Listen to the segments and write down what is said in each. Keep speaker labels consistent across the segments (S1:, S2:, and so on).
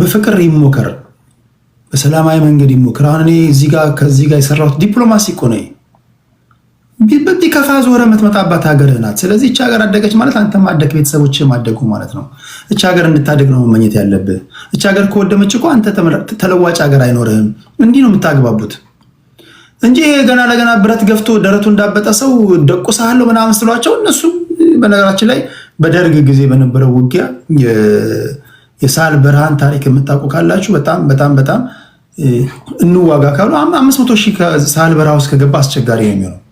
S1: በፍቅር ይሞከር በሰላማዊ መንገድ ይሞከር አሁን እኔ ከዚህ ጋር የሰራሁት ዲፕሎማሲ እኮ ነው ቢከፋ ዞረ የምትመጣባት ሀገርህ ናት ስለዚህ እቺ ሀገር አደገች ማለት አንተም አደግ ቤተሰቦችህ ማደጉ ማለት ነው እቺ ሀገር እንድታደግ ነው መመኘት ያለብህ እቺ ሀገር ከወደመች እኮ አንተ ተለዋጭ ሀገር አይኖርህም እንዲህ ነው የምታግባቡት እንጂ ገና ለገና ብረት ገፍቶ ደረቱ እንዳበጠ ሰው ደቁሳለሁ ምናምን ስሏቸው እነሱ በነገራችን ላይ በደርግ ጊዜ በነበረው ውጊያ የሳል በርሃን ታሪክ የምታውቁ ካላችሁ በጣም እንዋጋ ካሉ 500,000 ሳል በርሃ ውስጥ ከገባ አስቸጋሪ ነው የሚሆነው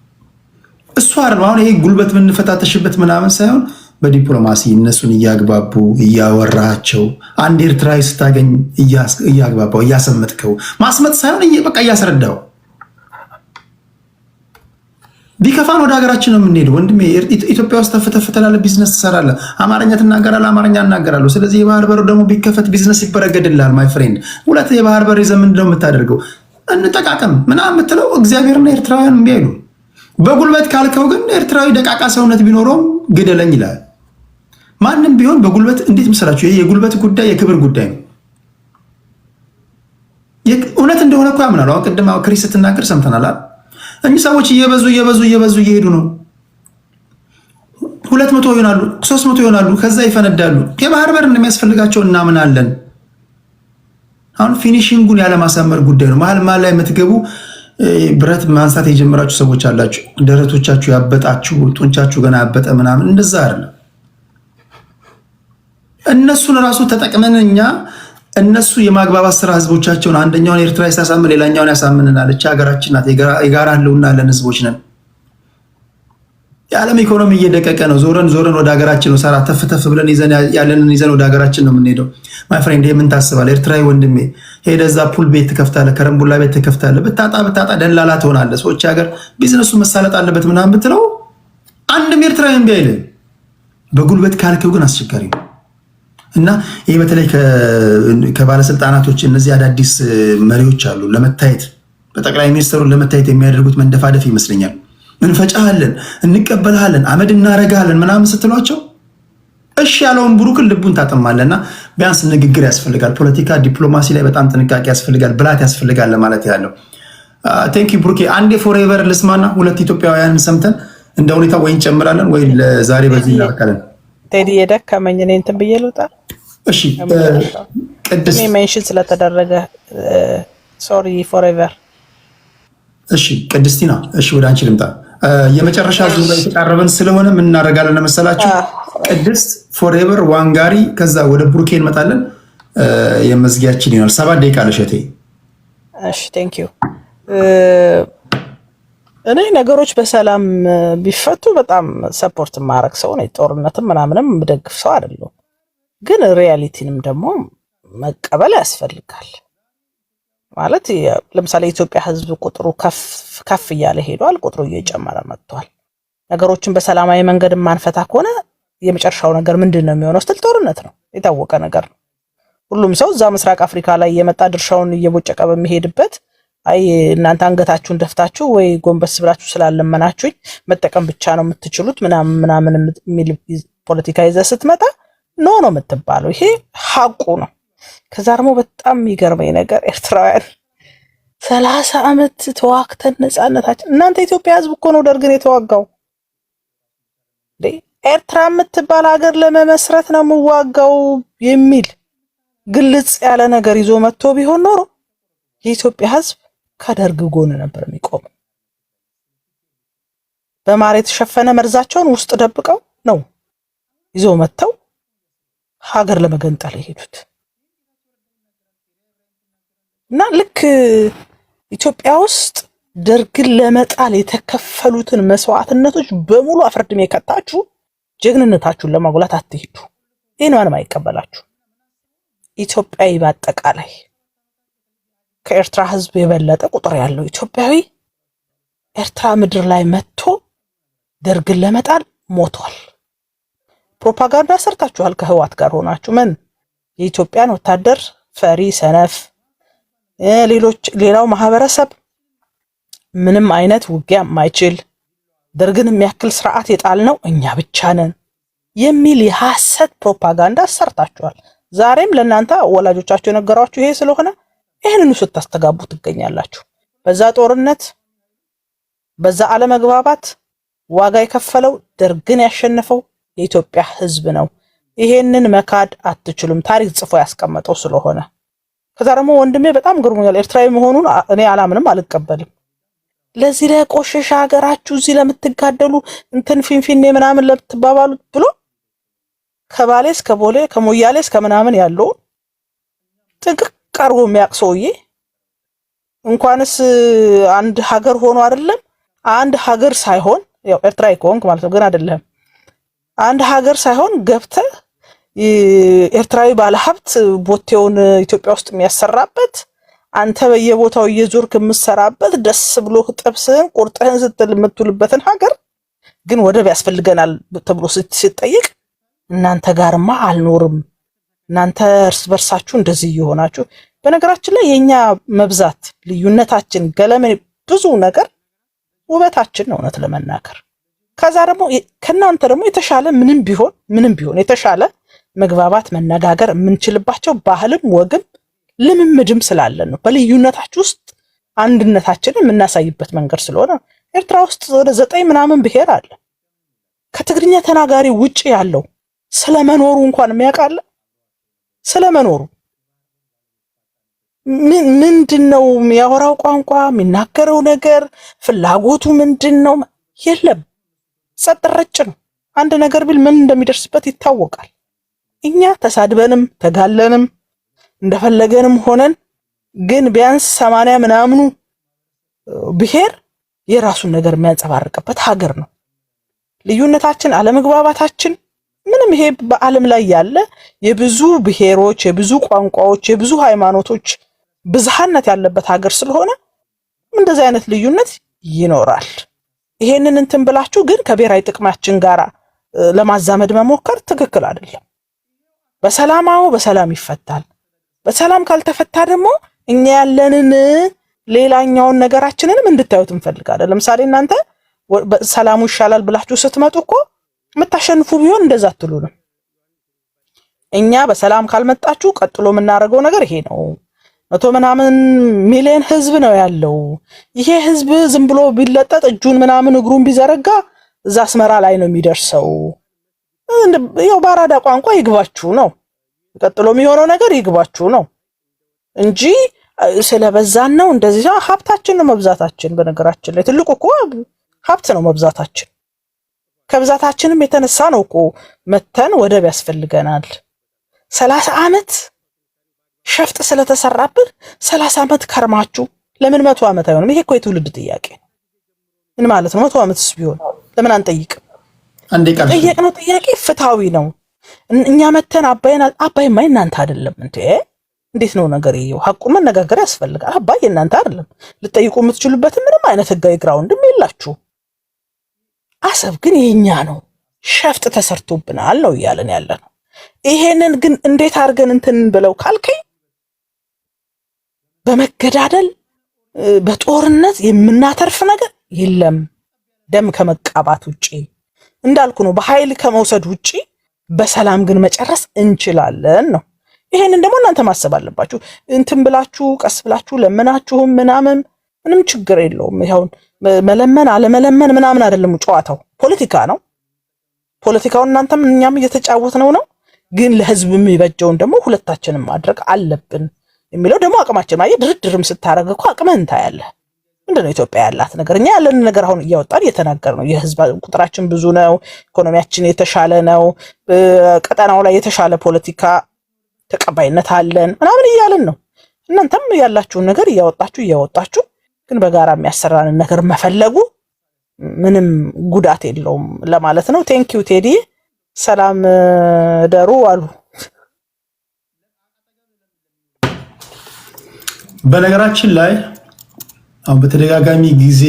S1: እሱ አይደለም አሁን ይሄ ጉልበት ምንፈታተሽበት ምናምን ሳይሆን በዲፕሎማሲ እነሱን እያግባቡ እያወራቸው አንድ ኤርትራዊ ስታገኝ እያግባባው እያሰመጥከው ማስመጥ ሳይሆን በቃ እያስረዳው ቢከፋን ወደ ሀገራችን ነው የምንሄደው ወንድሜ ኢትዮጵያ ውስጥ ተፈተላለ ቢዝነስ ትሰራለህ አማርኛ ትናገራለህ አማርኛ እናገራለሁ ስለዚህ የባህር በር ደግሞ ቢከፈት ቢዝነስ ይበረገድልሃል ማይ ፍሬንድ ሁለት የባህር በር ይዘህ ምንድነው የምታደርገው እንጠቃቀም ምናምን የምትለው እግዚአብሔርና ኤርትራውያን እምቢ አይሉ በጉልበት ካልከው ግን ኤርትራዊ ደቃቃ ሰውነት ቢኖረው ግደለኝ ይላል ማንንም ቢሆን በጉልበት እንዴት መስላችሁ ይሄ የጉልበት ጉዳይ የክብር ጉዳይ ነው እውነት እንደሆነ እኮ ያምናሉ አሁን ቅድም ክሪስ ስትናገር ሰምተናል እኚህ ሰዎች እየበዙ እየሄዱ ነው 200 ይሆናሉ 300 ይሆናሉ ከዛ ይፈነዳሉ የባህር በር እንደሚያስፈልጋቸው እናምናለን አሁን ፊኒሺንጉን ያለ ማሳመር ጉዳይ ነው መሀል ላይ የምትገቡ ብረት ማንሳት የጀመራችሁ ሰዎች አላችሁ ደረቶቻችሁ ያበጣችሁ ጡንቻችሁ ገና ያበጠ ምናምን እንደዛ አይደለም እነሱን ራሱ ተጠቅመን እኛ እነሱ የማግባባት ስራ ህዝቦቻቸውን አንደኛውን ኤርትራ ያሳመን ሌላኛውን ያሳምንናል እቺ ሀገራችን ናት የጋራ ህልውና ያለን ህዝቦች ነን የዓለም ኢኮኖሚ እየደቀቀ ነው ዞረን ወደ ሀገራችን ነው ሰራ ተፍተፍ ብለን ይዘን ወደ ሀገራችን ነው የምንሄደው ማይ ፍሬንድ ምን ታስባለህ ኤርትራዊ ወንድሜ ሄደዛ ፑል ቤት ትከፍታለህ ከረምቡላ ቤት ትከፍታለህ ብታጣ ደላላ ትሆናለህ ሰዎች ሀገር ቢዝነሱ መሳለጥ አለበት ምናምን ብትለው አንድም ኤርትራዊ እምቢ አይልም በጉልበት ካልከው ግን አስቸጋሪ ነው እና ይሄ በተለይ ከባለስልጣናቶች እነዚህ አዳዲስ መሪዎች አሉ ለመታየት በጠቅላይ ሚኒስትሩን ለመታየት የሚያደርጉት መንደፋደፍ ይመስለኛል እንፈጫለን እንቀበላለን አመድ እናረጋለን ምናምን ስትሏቸው እሺ ያለውን ብሩክን ልቡን ታጠማለና ቢያንስ ንግግር ያስፈልጋል ፖለቲካ ዲፕሎማሲ ላይ በጣም ጥንቃቄ ያስፈልጋል ብላት ያስፈልጋል ማለት ያለው ቴንክ ዩ ብሩኬ አንዴ ፎሬቨር ልስማና ሁለት ኢትዮጵያውያን ሰምተን እንደ ሁኔታ ወይ እንጨምራለን ወይ ለዛሬ በዚህ እናከለን
S2: ቴዲ የደከመኝ እኔ እንትን ብዬ ልውጣ
S1: እሺ ቅድስት
S2: እኔ ሜንሽን ስለተደረገ ሶሪ ፎሬቨር
S1: እሺ ቅድስቲና እሺ ወደ አንቺ ልምጣ የመጨረሻ ዙር ላይ ተቃረበን ስለሆነ ምን እናደርጋለን መሰላችሁ ቅድስት ፎሬቨር ዋንጋሪ ከዛ ወደ ብሩኬ እንመጣለን የመዝጊያችን ይሆናል 7 ደቂቃ ለሸቴ
S2: እሺ ቴንክ ዩ እኔ ነገሮች በሰላም ቢፈቱ በጣም ሰፖርት ማድረግ ሰው ነው ጦርነትም ምናምንም ምደግፍ ሰው አይደለም ግን ሪያሊቲንም ደግሞ መቀበል ያስፈልጋል ማለት ለምሳሌ ኢትዮጵያ ህዝብ ቁጥሩ ከፍ እያለ ሄዷል ቁጥሩ እየጨመረ መጥቷል ነገሮችን በሰላማዊ መንገድ ማንፈታ ከሆነ የመጨረሻው ነገር ምንድነው የሚሆነው ስትል ጦርነት ነው የታወቀ ነገር ነው ሁሉም ሰው እዛ ምስራቅ አፍሪካ ላይ የመጣ ድርሻውን እየቦጨቀ በሚሄድበት አይ እናንተ አንገታችሁን ደፍታችሁ ወይ ጎንበስ ብላችሁ ስላለመናችሁኝ መጠቀም ብቻ ነው የምትችሉት ምናምን የሚል ፖለቲካ ይዘህ ስትመጣ ኖ ነው የምትባለው ይሄ ሐቁ ነው ከዛ ደግሞ በጣም የሚገርመኝ ነገር ኤርትራውያን 30 ዓመት ተዋክተን ነፃነታችን እናንተ ኢትዮጵያ ህዝብ እኮ ነው ደርግን የተዋጋው ኤርትራ የምትባል ሀገር ለመመስረት ነው የምዋጋው የሚል ግልጽ ያለ ነገር ይዞ መጥቶ ቢሆን ኖሮ የኢትዮጵያ ህዝብ ከደርግ ጎን ነበር የሚቆመው በማር የተሸፈነ መርዛቸውን ውስጥ ደብቀው ነው ይዞ መጥተው ሀገር ለመገንጠል የሄዱት እና ልክ ኢትዮጵያ ውስጥ ደርግን ለመጣል የተከፈሉትን መስዋዕትነቶች በሙሉ አፍርድሜ ከታችሁ ጀግንነታችሁን ለማጉላት አትሄዱ ይሄን ማንም አይቀበላችሁ ኢትዮጵያዊ በአጠቃላይ ከኤርትራ ህዝብ የበለጠ ቁጥር ያለው ኢትዮጵያዊ ኤርትራ ምድር ላይ መጥቶ ደርግን ለመጣል ሞቷል ፕሮፓጋንዳ ሰርታችኋል ከህዋት ጋር ሆናችሁ ምን የኢትዮጵያን ወታደር ፈሪ ሰነፍ ሌላው ማህበረሰብ ምንም አይነት ውጊያ ማይችል ደርግን የሚያክል ስርዓት የጣልነው እኛ ብቻ ነን የሚል የሐሰት ፕሮፓጋንዳ ሰርታችኋል ዛሬም ለእናንተ ወላጆቻችሁ የነገሯችሁ ይሄ ስለሆነ ይሄንን ስታስተጋቡ ትገኛላችሁ። በዛ ጦርነት በዛ አለመግባባት ዋጋ የከፈለው ደርግን ያሸነፈው የኢትዮጵያ ህዝብ ነው። ይሄንን መካድ አትችሉም፣ ታሪክ ጽፎ ያስቀመጠው ስለሆነ። ከዛ ደግሞ ወንድሜ በጣም ግርሞኛል። ኤርትራዊ መሆኑን እኔ አላምንም፣ አልቀበልም። ለዚህ ለቆሸሻ ሀገራችሁ እዚህ ለምትጋደሉ እንትን ፊንፊኔ ምናምን ለምትባባሉ ብሎ ከባሌ እስከ ቦሌ ከሞያሌ እስከ ምናምን ያለው ጥንቅቅ አርጎ የሚያውቅ ሰውዬ እንኳንስ አንድ ሀገር ሆኖ አይደለም አንድ ሀገር ሳይሆን ያው ኤርትራዊ ከሆንክ ማለት ነው፣ ግን አይደለም አንድ ሀገር ሳይሆን ገብተህ ኤርትራዊ ባለሀብት ቦቴውን ኢትዮጵያ ውስጥ የሚያሰራበት አንተ በየቦታው እየዞርክ የምትሰራበት ደስ ብሎ ጥብስህን ቁርጥህን ስትል የምትውልበትን ሀገር ግን ወደብ ያስፈልገናል ተብሎ ሲጠይቅ እናንተ ጋርማ አልኖርም፣ እናንተ እርስ በርሳችሁ እንደዚህ እየሆናችሁ። በነገራችን ላይ የኛ መብዛት ልዩነታችን ገለመ ብዙ ነገር ውበታችን ነው እውነት ለመናገር። ከዛ ደግሞ ከናንተ ደግሞ የተሻለ ምንም ቢሆን የተሻለ መግባባት መነጋገር የምንችልባቸው ባህልም ወግም ልምምድም ስላለን ነው። በልዩነታችሁ ውስጥ አንድነታችንን የምናሳይበት መንገድ ስለሆነ ኤርትራ ውስጥ ወደ 9 ምናምን ብሔር አለ። ከትግርኛ ተናጋሪ ውጪ ያለው ስለመኖሩ እንኳን የሚያውቃለ ስለመኖሩ ምንድነው የሚያወራው ቋንቋ የሚናገረው ነገር ፍላጎቱ ምንድነው? የለም፣ ጸጥ ረጭ ነው። አንድ ነገር ቢል ምን እንደሚደርስበት ይታወቃል። እኛ ተሳድበንም ተጋለንም እንደፈለገንም ሆነን ግን ቢያንስ 80 ምናምኑ ብሔር የራሱን ነገር የሚያንጸባርቅበት ሀገር ነው። ልዩነታችን አለመግባባታችን ምንም ይሄ በዓለም ላይ ያለ የብዙ ብሔሮች የብዙ ቋንቋዎች የብዙ ሃይማኖቶች ብዝሃነት ያለበት ሀገር ስለሆነ እንደዚህ አይነት ልዩነት ይኖራል። ይሄንን እንትን ብላችሁ ግን ከብሔራዊ ጥቅማችን ጋር ለማዛመድ መሞከር ትክክል አይደለም። በሰላም ይፈታል። በሰላም ካልተፈታ ደግሞ እኛ ያለንን ሌላኛውን ነገራችንንም እንድታዩት እንፈልጋለን። ለምሳሌ እናንተ ሰላሙ ይሻላል ብላችሁ ስትመጡ እኮ የምታሸንፉ ቢሆን እንደዛ አትሉንም። እኛ በሰላም ካልመጣችሁ ቀጥሎ የምናደርገው ነገር ይሄ ነው። 100 ምናምን ሚሊዮን ህዝብ ነው ያለው። ይሄ ህዝብ ዝም ብሎ ቢለጠጥ እጁን ምናምን እግሩን ቢዘረጋ እዛ አስመራ ላይ ነው የሚደርሰው። ያው ባራዳ ቋንቋ ይግባችሁ ነው። ቀጥሎ የሚሆነው ነገር ይግባችሁ ነው እንጂ ስለበዛን ነው እንደዚህ። ሀብታችን ነው መብዛታችን። በነገራችን ላይ ትልቁ እኮ ሀብት ነው መብዛታችን። ከብዛታችንም የተነሳ ነው እኮ መተን ወደብ ያስፈልገናል። 30 ዓመት ሸፍጥ ስለተሰራብህ 30 ዓመት ከርማችሁ ለምን 100 ዓመት አይሆንም? ይሄ እኮ የትውልድ ጥያቄ ነው። ምን ማለት ነው? 100 ዓመትስ ቢሆን ለምን አንጠይቅም? ጠየቅነው ጥያቄ ፍትሃዊ ነው። እኛ መተን አባይማ እናንተ አይደለም እንዴ? እንዴት ነው ነገር? ይሄው ሐቁን መነጋገር ያስፈልጋል። አባይ እናንተ አይደለም። ልጠይቁ የምትችሉበት ምንም አይነት ህጋዊ ግራውንድም የላችሁ። አሰብ ግን የኛ ነው፣ ሸፍጥ ተሰርቶብናል ነው እያለን ያለ ነው። ይሄንን ግን እንዴት አድርገን እንትን ብለው ካልከኝ በመገዳደል በጦርነት የምናተርፍ ነገር የለም። ደም ከመቃባት ውጪ እንዳልኩ ነው፣ በኃይል ከመውሰድ ውጪ በሰላም ግን መጨረስ እንችላለን ነው። ይሄንን ደግሞ እናንተ ማሰብ አለባችሁ። እንትን ብላችሁ ቀስ ብላችሁ ለምናችሁም ምናምን ምንም ችግር የለውም። ይሄውን መለመን አለመለመን ምናምን አይደለም፣ ጨዋታው ፖለቲካ ነው። ፖለቲካውን እናንተም እኛም እየተጫወትነው ነው። ግን ለህዝብ የሚበጀውን ደግሞ ሁለታችንም ማድረግ አለብን የሚለው ደግሞ አቅማችን ማለት ድርድርም ስታረግ እኮ አቅመን ታያለህ። ምንድነው ኢትዮጵያ ያላት ነገር? እኛ ያለን ነገር አሁን እያወጣን እየተናገር ነው። የህዝብ ቁጥራችን ብዙ ነው፣ ኢኮኖሚያችን የተሻለ ነው፣ ቀጠናው ላይ የተሻለ ፖለቲካ ተቀባይነት አለን ምናምን እያለን ነው። እናንተም ያላችሁን ነገር እያወጣችሁ ግን በጋራ የሚያሰራንን ነገር መፈለጉ ምንም ጉዳት የለውም ለማለት ነው። ቴንኪው ቴዲ። ሰላም ደሩ አሉ።
S1: በነገራችን ላይ አሁን በተደጋጋሚ ጊዜ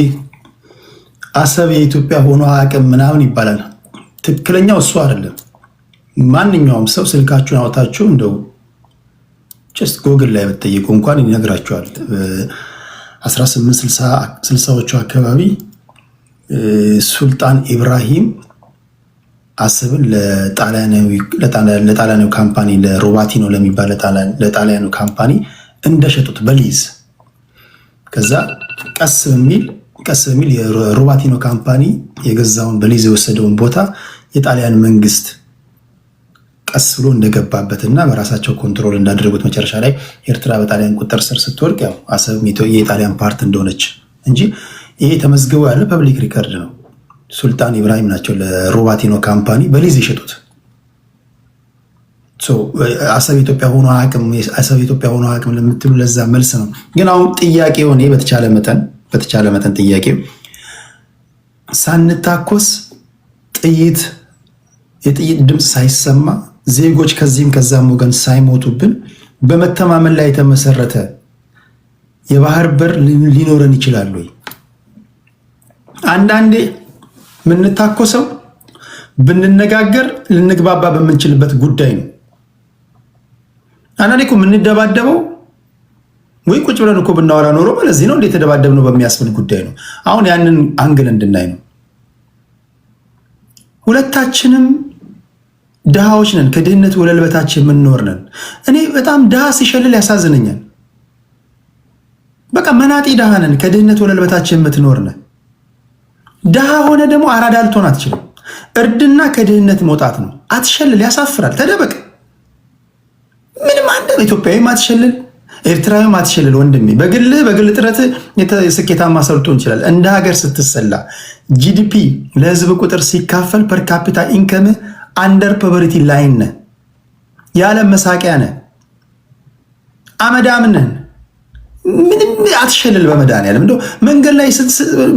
S1: አሰብ የኢትዮጵያ ሆኖ አቅም ምናምን ይባላል። ትክክለኛው እሱ አይደለም። ማንኛውም ሰው ስልካችሁን አውጣችሁ እንደው ጀስት ጎግል ላይ በተጠየቁ እንኳን ይነግራችኋል። 1860ዎቹ አካባቢ ሱልጣን ኢብራሂም አሰብን ለጣሊያናዊ ካምፓኒ ለሮባቲኖ ለሚባል ለጣሊያኑ ካምፓኒ እንደሸጡት በሊዝ ከዛ ቀስ በሚል የሮባቲኖ ካምፓኒ የገዛውን በሊዝ የወሰደውን ቦታ የጣሊያን መንግስት ቀስ ብሎ እንደገባበትና በራሳቸው ኮንትሮል እንዳደረጉት መጨረሻ ላይ ኤርትራ በጣሊያን ቁጥጥር ስር ስትወድቅ ያው አሰብ የጣሊያን ፓርት እንደሆነች እንጂ ይሄ ተመዝግቦ ያለ ፐብሊክ ሪከርድ ነው። ሱልጣን ኢብራሂም ናቸው ለሮባቲኖ ካምፓኒ በሊዝ የሸጡት። አሰብ ኢትዮጵያ ሆኖ አቅም ለምትሉ ለዛ መልስ ነው። ግን አሁን ጥያቄው እኔ በተቻለ መጠን ጥያቄው ሳንታኮስ የጥይት ድምፅ ሳይሰማ ዜጎች ከዚህም ከዛም ወገን ሳይሞቱብን በመተማመን ላይ የተመሰረተ የባህር በር ሊኖረን ይችላል ወይ? አንዳንዴ የምንታኮሰው ብንነጋገር ልንግባባ በምንችልበት ጉዳይ ነው። አንዳንዴ እኮ የምንደባደበው ወይ ቁጭ ብለን እኮ ብናወራ ኖሮ ለዚህ ነው እንዴት ተደባደብነው በሚያስብል ጉዳይ ነው። አሁን ያንን አንግል እንድናይ ነው። ሁለታችንም ድሃዎች ነን። ከድህነት ወለል በታች የምንኖር ነን። እኔ በጣም ድሃ ሲሸልል ያሳዝነኛል። በቃ መናጢ ድሃ ነን። ከድህነት ወለል በታች የምትኖር ነን። ድሃ ሆነ ደግሞ አራዳ ልትሆን አትችልም። እርድና ከድህነት መውጣት ነው። አትሸልል፣ ያሳፍራል። ተደበቅ። ምንም አንድ ኢትዮጵያዊም አትሸልል፣ ኤርትራዊም አትሸልል። ወንድሜ በግል ጥረት ስኬታማ ሰው ልትሆን ይችላል። እንደ ሀገር ስትሰላ ጂዲፒ ለህዝብ ቁጥር ሲካፈል ፐር ካፒታ ኢንከም አንደር ፖቨርቲ ላይን ነህ። የዓለም መሳቂያ ነህ። አመዳም ነህ። ምንም አትሸልል። በመድኃኒዓለም እንደው መንገድ ላይ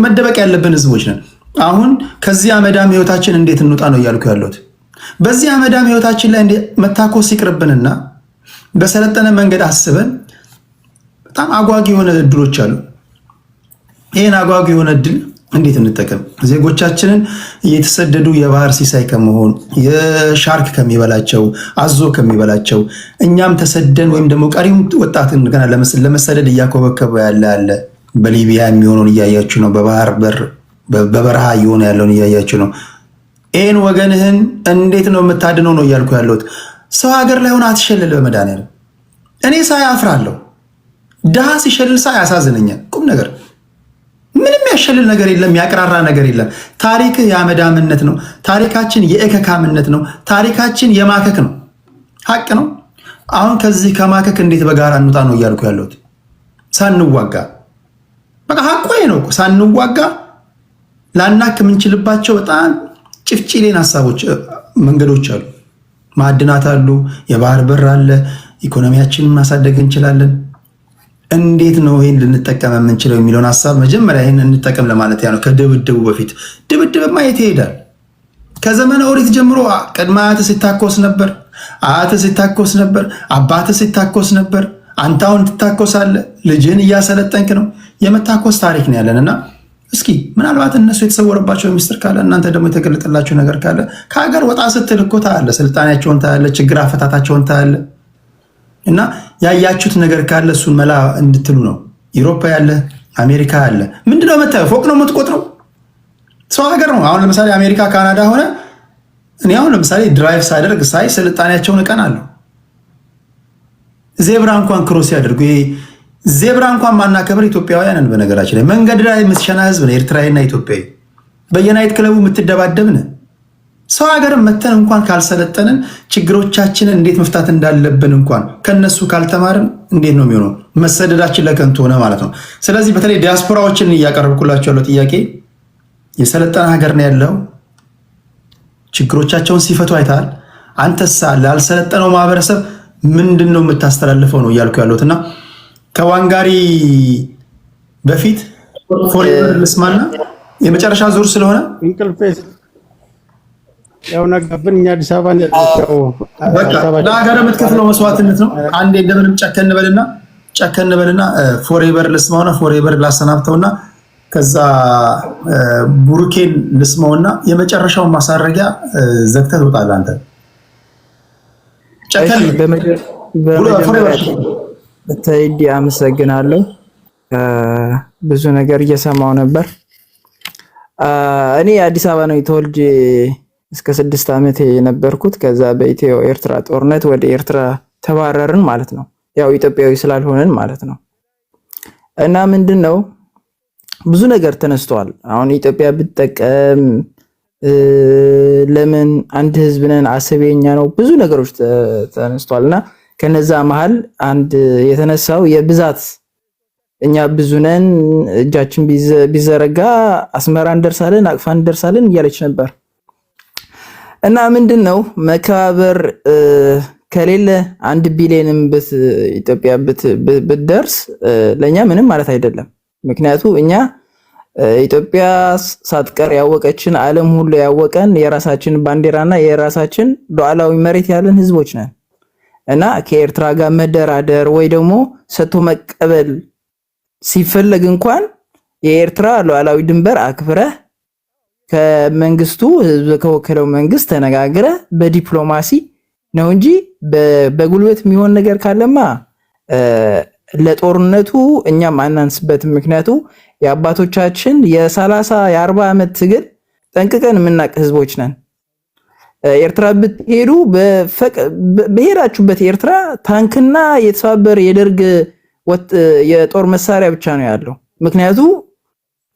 S1: መደበቅ ያለብን ህዝቦች ነን። አሁን ከዚህ አመዳም ህይወታችን እንዴት እንውጣ ነው እያልኩ ያለሁት። በዚህ አመዳም ህይወታችን ላይ መታኮስ ይቅርብንና በሰለጠነ መንገድ አስበን በጣም አጓጊ የሆነ እድሎች አሉ። ይህን አጓጊ የሆነ እድል እንዴት እንጠቀም? ዜጎቻችንን እየተሰደዱ የባህር ሲሳይ ከመሆን የሻርክ ከሚበላቸው አዞ ከሚበላቸው እኛም ተሰደን ወይም ደግሞ ቀሪም ወጣት ገና ለመሰደድ እያኮበከበ ያለ በሊቢያ የሚሆነውን እያያችሁ ነው። በባህር በር በበረሃ እየሆነ ያለውን እያያችሁ ነው። ይህን ወገንህን እንዴት ነው የምታድነው ነው እያልኩ ያለሁት። ሰው ሀገር ላይ ሆነ አትሸልል። በመድኃኒዓለም እኔ ሳይ አፍራለሁ። ድሃ ሲሸልል ሳይ ያሳዝነኛል። ቁም ነገር ምንም ያሸልል ነገር የለም። ያቅራራ ነገር የለም። ታሪክ የአመዳምነት ነው። ታሪካችን የእከካምነት ነው። ታሪካችን የማከክ ነው። ሀቅ ነው። አሁን ከዚህ ከማከክ እንዴት በጋራ እንውጣ ነው እያልኩ ያለሁት። ሳንዋጋ በቃ ሀቁ ነው። ሳንዋጋ ላናክ የምንችልባቸው በጣም ጭፍጭሌን ሀሳቦች መንገዶች አሉ። ማዕድናት አሉ። የባህር በር አለ። ኢኮኖሚያችንን ማሳደግ እንችላለን። እንዴት ነው ይህን ልንጠቀም የምንችለው የሚለውን ሀሳብ መጀመሪያ ይህን እንጠቀም ለማለት ነው። ከድብድቡ በፊት ድብድብማ የት ይሄዳል? ከዘመነ ኦሪት ጀምሮ ቅድመ አያትህ ሲታኮስ ነበር፣ አያትህ ሲታኮስ ነበር፣ አባትህ ሲታኮስ ነበር። አንተ አሁን ትታኮሳለህ። ልጅህን እያሰለጠንክ ነው። የመታኮስ ታሪክ ነው ያለን እና እስኪ ምናልባት እነሱ የተሰወረባቸው ሚስጥር ካለ እናንተ ደግሞ የተገለጠላቸው ነገር ካለ ከሀገር ወጣ ስትል እኮ ታያለህ። ስልጣኔያቸውን ታያለህ። ችግር አፈታታቸውን ታያለህ። እና ያያችሁት ነገር ካለ እሱን መላ እንድትሉ ነው። ኢሮፓ ያለ አሜሪካ ያለ ምንድነው የምታየው? ፎቅ ነው የምትቆጥረው? ሰው ሀገር ነው። አሁን ለምሳሌ አሜሪካ ካናዳ ሆነ እኔ አሁን ለምሳሌ ድራይቭ ሳደርግ ሳይ ስልጣኔያቸውን እቀናለሁ። ዜብራ እንኳን ክሮስ ያደርጉ ዜብራ እንኳን ማናከብር ኢትዮጵያውያንን በነገራችን ላይ መንገድ ላይ የምትሸና ህዝብ ነው። ኤርትራዊና ኢትዮጵያዊ በየናይት ክለቡ የምትደባደብን ሰው ሀገርን መተን እንኳን ካልሰለጠንን ችግሮቻችንን እንዴት መፍታት እንዳለብን እንኳን ከነሱ ካልተማርን እንዴት ነው የሚሆነው? መሰደዳችን ለከንቱ ሆነ ማለት ነው። ስለዚህ በተለይ ዲያስፖራዎችን እያቀረብኩላቸው ያለው ጥያቄ የሰለጠነ ሀገር ነው ያለው። ችግሮቻቸውን ሲፈቱ አይተሃል። አንተሳ ላልሰለጠነው ማህበረሰብ ምንድን ነው የምታስተላልፈው ነው እያልኩ ያለሁት እና ከዋንጋሪ በፊት ፎሬቨር ልስማና የመጨረሻ ዙር ስለሆነ
S3: ያው ነገብን እኛ አዲስ አበባ
S1: ለሀገር የምትከፍለው መስዋዕትነት ነው። አንዴ እንደምንም ጨከን በልና ፎሬቨር ልስማውና ፎሬቨር ላሰናብተውና ከዛ ቡሩኬን ልስማውና የመጨረሻውን ማሳረጊያ ዘግተህ ትወጣለህ አንተ። ጨከን
S4: ተይዲ አመሰግናለሁ። ብዙ ነገር እየሰማው ነበር። እኔ አዲስ አበባ ነው ተወልጄ እስከ 6 ዓመት የነበርኩት። ከዛ በኢትዮ ኤርትራ ጦርነት ወደ ኤርትራ ተባረርን ማለት ነው። ያው ኢትዮጵያዊ ስላልሆነን ማለት ነው። እና ምንድነው ብዙ ነገር ተነስቷል። አሁን ኢትዮጵያ ብትጠቀም ለምን አንድ ህዝብ ነን፣ አሰብ የኛ ነው፣ ብዙ ነገሮች ተነስቷልና ከነዛ መሃል አንድ የተነሳው የብዛት እኛ ብዙ ነን፣ እጃችን ቢዘረጋ አስመራ እንደርሳለን፣ አቅፋ እንደርሳለን እያለች ነበር። እና ምንድነው መከባበር ከሌለ 1 ቢሊዮንም ኢትዮጵያ ብትደርስ ለኛ ምንም ማለት አይደለም። ምክንያቱም እኛ ኢትዮጵያ ሳትቀር ያወቀችን ዓለም ሁሉ ያወቀን የራሳችን ባንዲራና የራሳችን ሉዓላዊ መሬት ያለን ህዝቦች ነን። እና ከኤርትራ ጋር መደራደር ወይ ደግሞ ሰጥቶ መቀበል ሲፈለግ እንኳን የኤርትራ ሉዓላዊ ድንበር አክብረህ ከመንግስቱ ህዝብ ከወከለው መንግስት ተነጋግረህ በዲፕሎማሲ ነው እንጂ በጉልበት የሚሆን ነገር ካለማ ለጦርነቱ እኛም አናንስበትም። ምክንያቱ የአባቶቻችን የ30 የ40 ዓመት ትግል ጠንቅቀን የምናውቅ ህዝቦች ነን። ኤርትራ ብትሄዱ በሄዳችሁበት ኤርትራ ታንክና የተሰባበረ የደርግ የጦር መሳሪያ ብቻ ነው ያለው። ምክንያቱ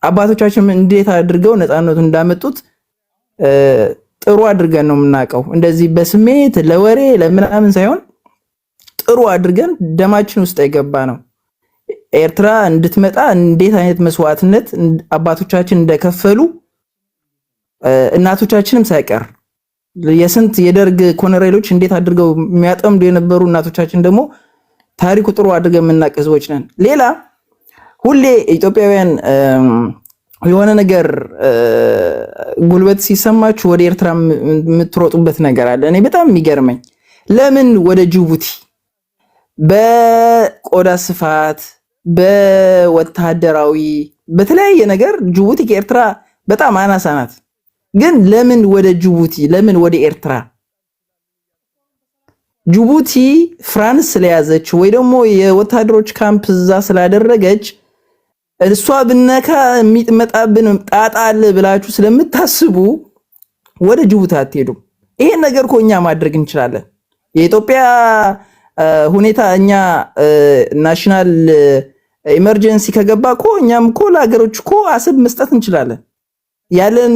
S4: አባቶቻችን እንዴት አድርገው ነፃነቱን እንዳመጡት ጥሩ አድርገን ነው የምናውቀው። እንደዚህ በስሜት ለወሬ ለምናምን ሳይሆን ጥሩ አድርገን ደማችን ውስጥ የገባ ነው። ኤርትራ እንድትመጣ እንዴት አይነት መስዋዕትነት አባቶቻችን እንደከፈሉ እናቶቻችንም ሳይቀር የስንት የደርግ ኮሎኔሎች እንዴት አድርገው የሚያጠምዱ የነበሩ እናቶቻችን ደግሞ ታሪኩ ጥሩ አድርገን የምናውቅ ህዝቦች ነን። ሌላ ሁሌ ኢትዮጵያውያን የሆነ ነገር ጉልበት ሲሰማችሁ ወደ ኤርትራ የምትሮጡበት ነገር አለ። እኔ በጣም የሚገርመኝ ለምን ወደ ጅቡቲ በቆዳ ስፋት በወታደራዊ በተለያየ ነገር ጅቡቲ ከኤርትራ በጣም አናሳ ናት። ግን ለምን ወደ ጅቡቲ ለምን ወደ ኤርትራ? ጅቡቲ ፍራንስ ስለያዘች ወይ ደግሞ የወታደሮች ካምፕ እዛ ስላደረገች እሷ ብነካ የሚመጣብን ጣጣ አለ ብላችሁ ስለምታስቡ ወደ ጅቡቲ አትሄዱም። ይሄን ነገር እኮ እኛ ማድረግ እንችላለን። የኢትዮጵያ ሁኔታ እኛ ናሽናል ኢመርጀንሲ ከገባ እኮ እኛም እኮ ለሀገሮች እኮ አሰብ መስጠት እንችላለን። ያለን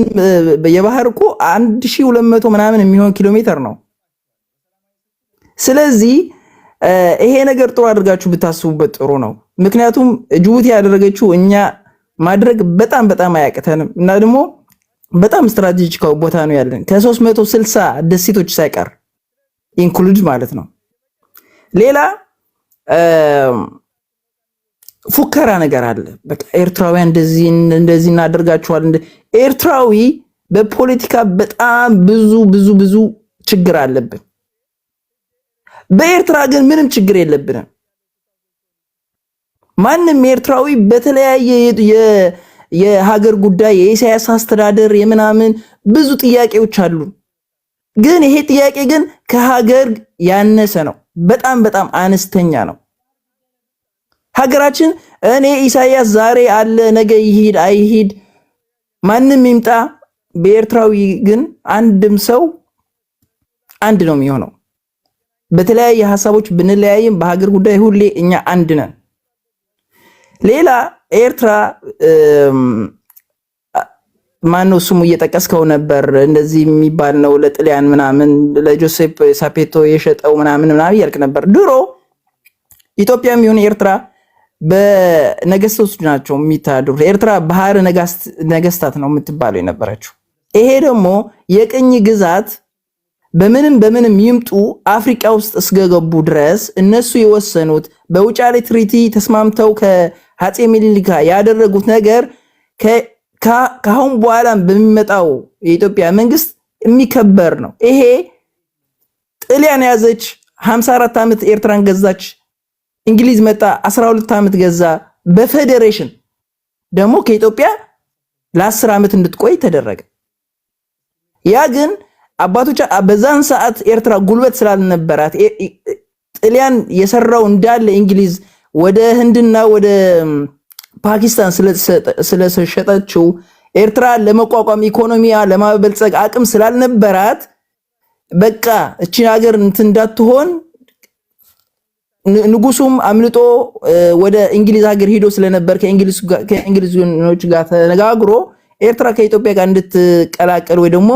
S4: የባህር እኮ 1200 ምናምን የሚሆን ኪሎ ሜትር ነው። ስለዚህ ይሄ ነገር ጥሩ አድርጋችሁ ብታስቡበት ጥሩ ነው። ምክንያቱም ጅቡቲ ያደረገችው እኛ ማድረግ በጣም አያቅተንም እና ደግሞ በጣም ስትራቴጂካው ቦታ ነው ያለን ከ360 ደሴቶች ሳይቀር ኢንክሉድ ማለት ነው። ሌላ ፉከራ ነገር አለ። በቃ ኤርትራውያን እንደዚህ እናደርጋቸዋለን። ኤርትራዊ በፖለቲካ በጣም ብዙ ችግር አለብን። በኤርትራ ግን ምንም ችግር የለብንም። ማንም ኤርትራዊ በተለያየ የሀገር ጉዳይ የኢሳያስ አስተዳደር የምናምን ብዙ ጥያቄዎች አሉ። ግን ይሄ ጥያቄ ግን ከሀገር ያነሰ ነው። በጣም አነስተኛ ነው። ሀገራችን እኔ ኢሳያስ ዛሬ አለ ነገ ይሄድ አይሄድ ማንም ይምጣ፣ በኤርትራዊ ግን አንድም ሰው አንድ ነው የሚሆነው። በተለያየ ሐሳቦች ብንለያይም በሀገር ጉዳይ ሁሌ እኛ አንድ ነን። ሌላ ኤርትራ ማነው ስሙ እየጠቀስከው ነበር እንደዚህ የሚባል ነው ለጥሊያን ምናምን ለጆሴፕ ሳፔቶ የሸጠው ምናምን እያልክ ነበር። ድሮ ኢትዮጵያም ይሁን ኤርትራ በነገስታቶች ናቸው የሚታደሩት። ኤርትራ ባህር ነገስታት ነው የምትባለው የነበረችው። ይሄ ደግሞ የቅኝ ግዛት በምንም ይምጡ አፍሪካ ውስጥ እስከገቡ ድረስ እነሱ የወሰኑት በውጫሌ ትሪቲ ተስማምተው ከአፄ ምኒልክ ያደረጉት ነገር ከአሁን በኋላ በሚመጣው የኢትዮጵያ መንግስት የሚከበር ነው። ይሄ ጣሊያን ያዘች 54 ዓመት ኤርትራን ገዛች። እንግሊዝ መጣ 12 ዓመት ገዛ። በፌዴሬሽን ደግሞ ከኢትዮጵያ ለ10 ዓመት እንድትቆይ ተደረገ። ያ ግን አባቶች በዛን ሰዓት ኤርትራ ጉልበት ስላልነበራት ጣሊያን የሰራው እንዳለ እንግሊዝ ወደ ህንድና ወደ ፓኪስታን ስለሸጠችው ኤርትራ ለመቋቋም ኢኮኖሚያ ለማበልጸግ አቅም ስላልነበራት በቃ እቺን ሀገር እንትን እንዳትሆን ንጉሱም አምልጦ ወደ እንግሊዝ ሀገር ሄዶ ስለነበር ከእንግሊዞች ጋር ተነጋግሮ ኤርትራ ከኢትዮጵያ ጋር እንድትቀላቀል ወይ ደግሞ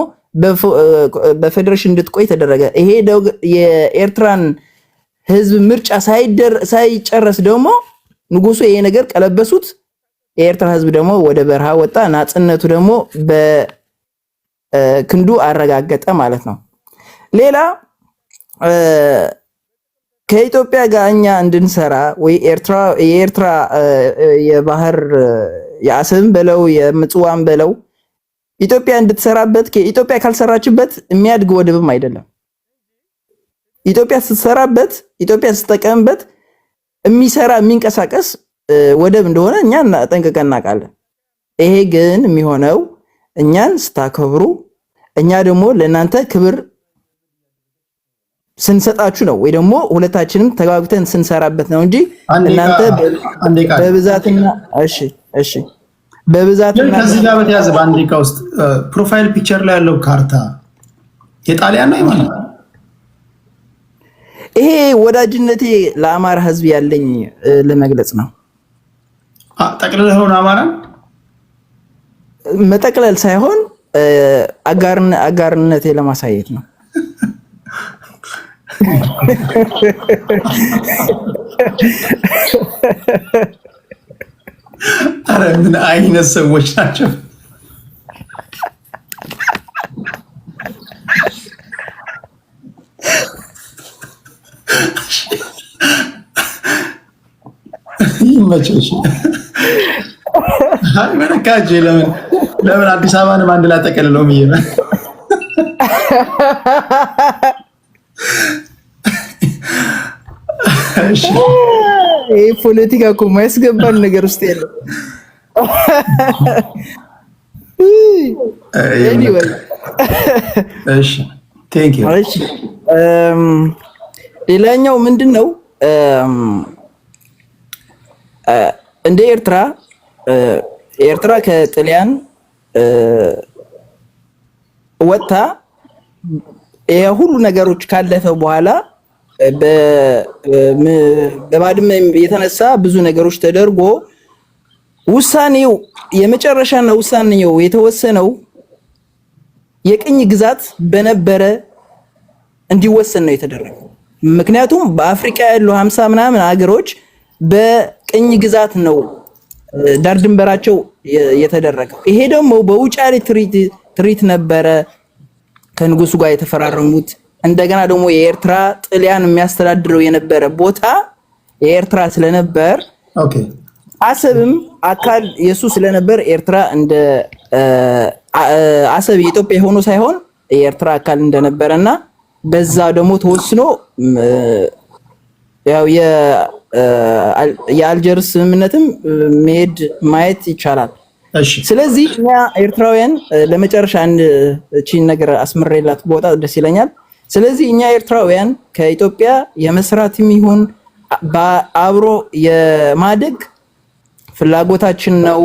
S4: በፌደሬሽን እንድትቆይ ተደረገ። ይሄ የኤርትራን ህዝብ ምርጫ ሳይጨረስ ደግሞ ንጉሱ ይሄ ነገር ቀለበሱት። የኤርትራ ህዝብ ደግሞ ወደ በረሃ ወጣ። ናጽነቱ ደግሞ በክንዱ አረጋገጠ ማለት ነው። ሌላ ከኢትዮጵያ ጋር እኛ እንድንሰራ ወይ የኤርትራ የባህር የአሰብን በለው የምጽዋን በለው ኢትዮጵያ እንድትሰራበት ከኢትዮጵያ ካልሰራችበት የሚያድግ ወደብም አይደለም። ኢትዮጵያ ስትሰራበት ኢትዮጵያ ስትጠቀምበት የሚሰራ የሚንቀሳቀስ ወደብ እንደሆነ እኛ ጠንቅቀን እናውቃለን። ይሄ ግን የሚሆነው እኛን ስታከብሩ እኛ ደግሞ ለእናንተ ክብር ስንሰጣችሁ ነው ወይ ደግሞ ሁለታችንም ተጋግተን ስንሰራበት ነው እንጂ እናንተ በብዛትና እሺ በብዛትና
S1: ከዚህ ጋር በተያዘ በአንድ ደቂቃ ውስጥ ፕሮፋይል ፒክቸር ላይ ያለው ካርታ የጣሊያን ነው ማለት ነው።
S4: ይሄ ወዳጅነቴ ለአማራ ህዝብ ያለኝ ለመግለጽ ነው።
S1: ጠቅልለህ ሆነ አማራን
S4: መጠቅለል ሳይሆን አጋርነቴ ለማሳየት ነው።
S1: አረ ምን አይነት ሰዎች ናቸው? ይመችሽ። አይ መነካጄ ለምን አዲስ አበባንም አንድ ላይ ጠቀልለው ብዬ ነው።
S4: ይሄ ፖለቲካ እኮ የማያስገባን ነገር ውስጥ የለም።
S1: እሺ ቴንክ ዩ።
S4: እሺ ሌላኛው ምንድነው እንደ ኤርትራ ከጣሊያን ወጣ የሁሉ ነገሮች ካለፈ በኋላ በባድመ የተነሳ ብዙ ነገሮች ተደርጎ ውሳኔው የመጨረሻና ውሳኔው የተወሰነው የቅኝ ግዛት በነበረ እንዲወሰን ነው የተደረገው። ምክንያቱም በአፍሪካ ያሉ 50 ምናምን ሀገሮች በቅኝ ግዛት ነው ዳር ድንበራቸው የተደረገው። ይሄ ደግሞ በውጫሌ ትሪት ነበረ ከንጉሱ ጋር የተፈራረሙት። እንደገና ደግሞ የኤርትራ ጣሊያን የሚያስተዳድረው የነበረ ቦታ የኤርትራ ስለነበር አሰብም አካል የሱ ስለነበር ኤርትራ እንደ አሰብ የኢትዮጵያ ሆኖ ሳይሆን የኤርትራ አካል እንደነበረና በዛ ደግሞ ተወስኖ ያው የአልጀርስ ስምምነትም ማየት ይቻላል። ስለዚህ እኛ ኤርትራውያን ለመጨረሻ እቺን ነገር አስምሬላት ቦታ ደስ ይለኛል። ስለዚህ እኛ ኤርትራውያን ከኢትዮጵያ የመስራትም ይሁን አብሮ የማደግ ፍላጎታችን ነው።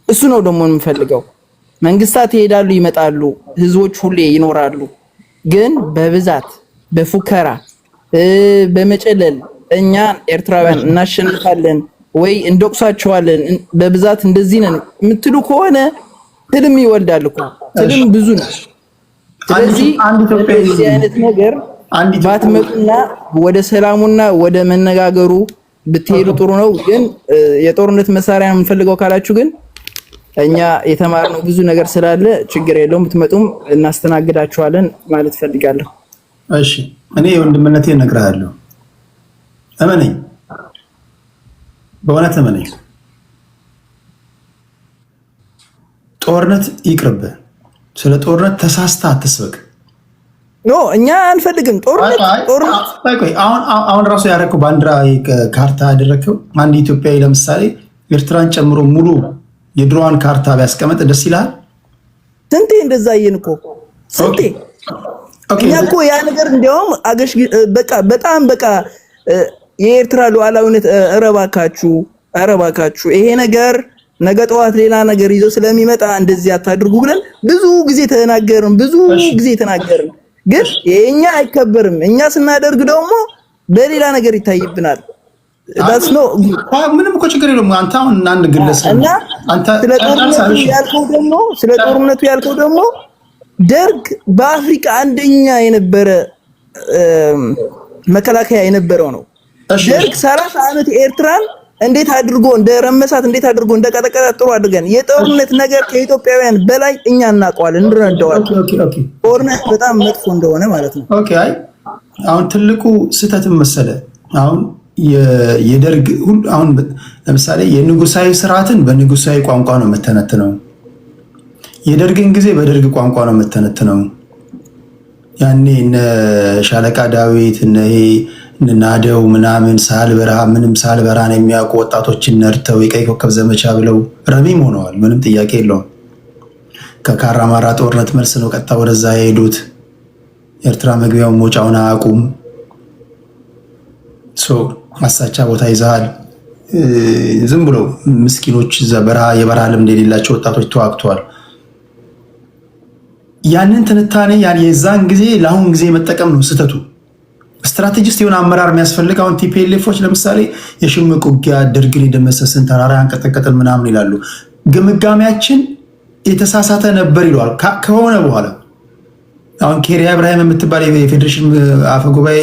S4: እሱ ነው ደግሞ የምንፈልገው። መንግስታት ይሄዳሉ ይመጣሉ፣ ህዝቦች ሁሌ ይኖራሉ። ግን በብዛት በፉከራ በመጨለል እኛ ኤርትራውያን እናሸንፋለን ወይ እንደቁሳቸዋለን በብዛት እንደዚህ ነን የምትሉ ከሆነ ትልም ይወልዳል እኮ ትልም ብዙ ነው። ስለዚህ እንደዚህ አይነት ነገር ባትመጡና ወደ ሰላሙና ወደ መነጋገሩ ብትሄዱ ጥሩ ነው። ግን የጦርነት መሳሪያ የምንፈልገው ካላችሁ ግን እኛ የተማርነው ብዙ ነገር ስላለ ችግር የለውም፣ ብትመጡም እናስተናግዳችኋለን ማለት ፈልጋለሁ።
S1: እሺ እኔ ወንድምነቴን እነግርሃለሁ። እመነኝ፣ በእውነት እመነኝ። ጦርነት ይቅርብህ። ስለ ጦርነት ተሳስታ አትስበክ።
S4: ኖ እኛ አንፈልግም ጦርነት።
S1: አሁን ራሱ ያደረከው ባንዲራ ካርታ ያደረከው አንድ ኢትዮጵያዊ ለምሳሌ ኤርትራን ጨምሮ ሙሉ የድሮዋን ካርታ ቢያስቀመጥ ደስ ይላል።
S4: ስንቴ እንደዛ አየን እኮ ስንቴ። እኛ እኮ ያ ነገር እንዲያውም አገሽ በጣም የኤርትራ ሉዓላዊነት እረባካችሁ ይሄ ነገር ነገ ጠዋት ሌላ ነገር ይዞ ስለሚመጣ እንደዚህ አታድርጉ ብለን ብዙ ጊዜ ተናገርን። ግን የኛ አይከበርም። እኛ ስናደርግ ደግሞ በሌላ ነገር ይታይብናል።
S1: ምንም እኮ ችግር የለውም። አንተ አሁን አንድ ግለሰብ አንተ
S4: ስለ ጦርነቱ ያልከው ደግሞ ደርግ በአፍሪካ አንደኛ የነበረ መከላከያ የነበረው ነው። ደርግ 30 ዓመት ኤርትራን እንዴት አድርጎ እንደረመሳት እንዴት አድርጎ እንደቀጠቀጣት ጥሩ አድርገን የጦርነት ነገር ከኢትዮጵያውያን በላይ እኛ እናውቀዋለን፣ እንረዳዋለን። ጦርነት በጣም መጥፎ እንደሆነ ማለት ነው።
S1: ኦኬ አይ አሁን ትልቁ ስህተትም መሰለ አሁን የደርግ አሁን ለምሳሌ የንጉሳዊ ስርዓትን በንጉሳዊ ቋንቋ ነው መተነትነው። የደርግን ጊዜ በደርግ ቋንቋ ነው መተነትነው። ያኔ እነ ሻለቃ ዳዊት እነ ናደው ምናምን ሳልበራ ምንም ሳልበራን የሚያውቁ ወጣቶችን ነርተው የቀይ ኮከብ ዘመቻ ብለው ረሚም ሆነዋል። ምንም ጥያቄ የለውም። ከካራማራ ጦርነት መልስ ነው ቀጥታ ወደዛ የሄዱት። ኤርትራ መግቢያውን መውጫውን አያውቁም። አሳቻ ቦታ ይዘሃል። ዝም ብሎ ምስኪኖች የበረሃ ልምድ የሌላቸው ወጣቶች ተዋግተዋል። ያንን ትንታኔ የዛን ጊዜ ለአሁን ጊዜ መጠቀም ነው ስህተቱ። ስትራቴጂስት የሆነ አመራር የሚያስፈልግ አሁን ቲፒኤልኤፎች ለምሳሌ የሽምቅ ውጊያ ደርግን የደመሰስን ተራራ ያንቀጠቀጥን ምናምን ይላሉ። ግምጋሜያችን የተሳሳተ ነበር ይለዋል ከሆነ በኋላ አሁን ኬሪያ ኢብራሂም የምትባል የፌዴሬሽን አፈ ጉባኤ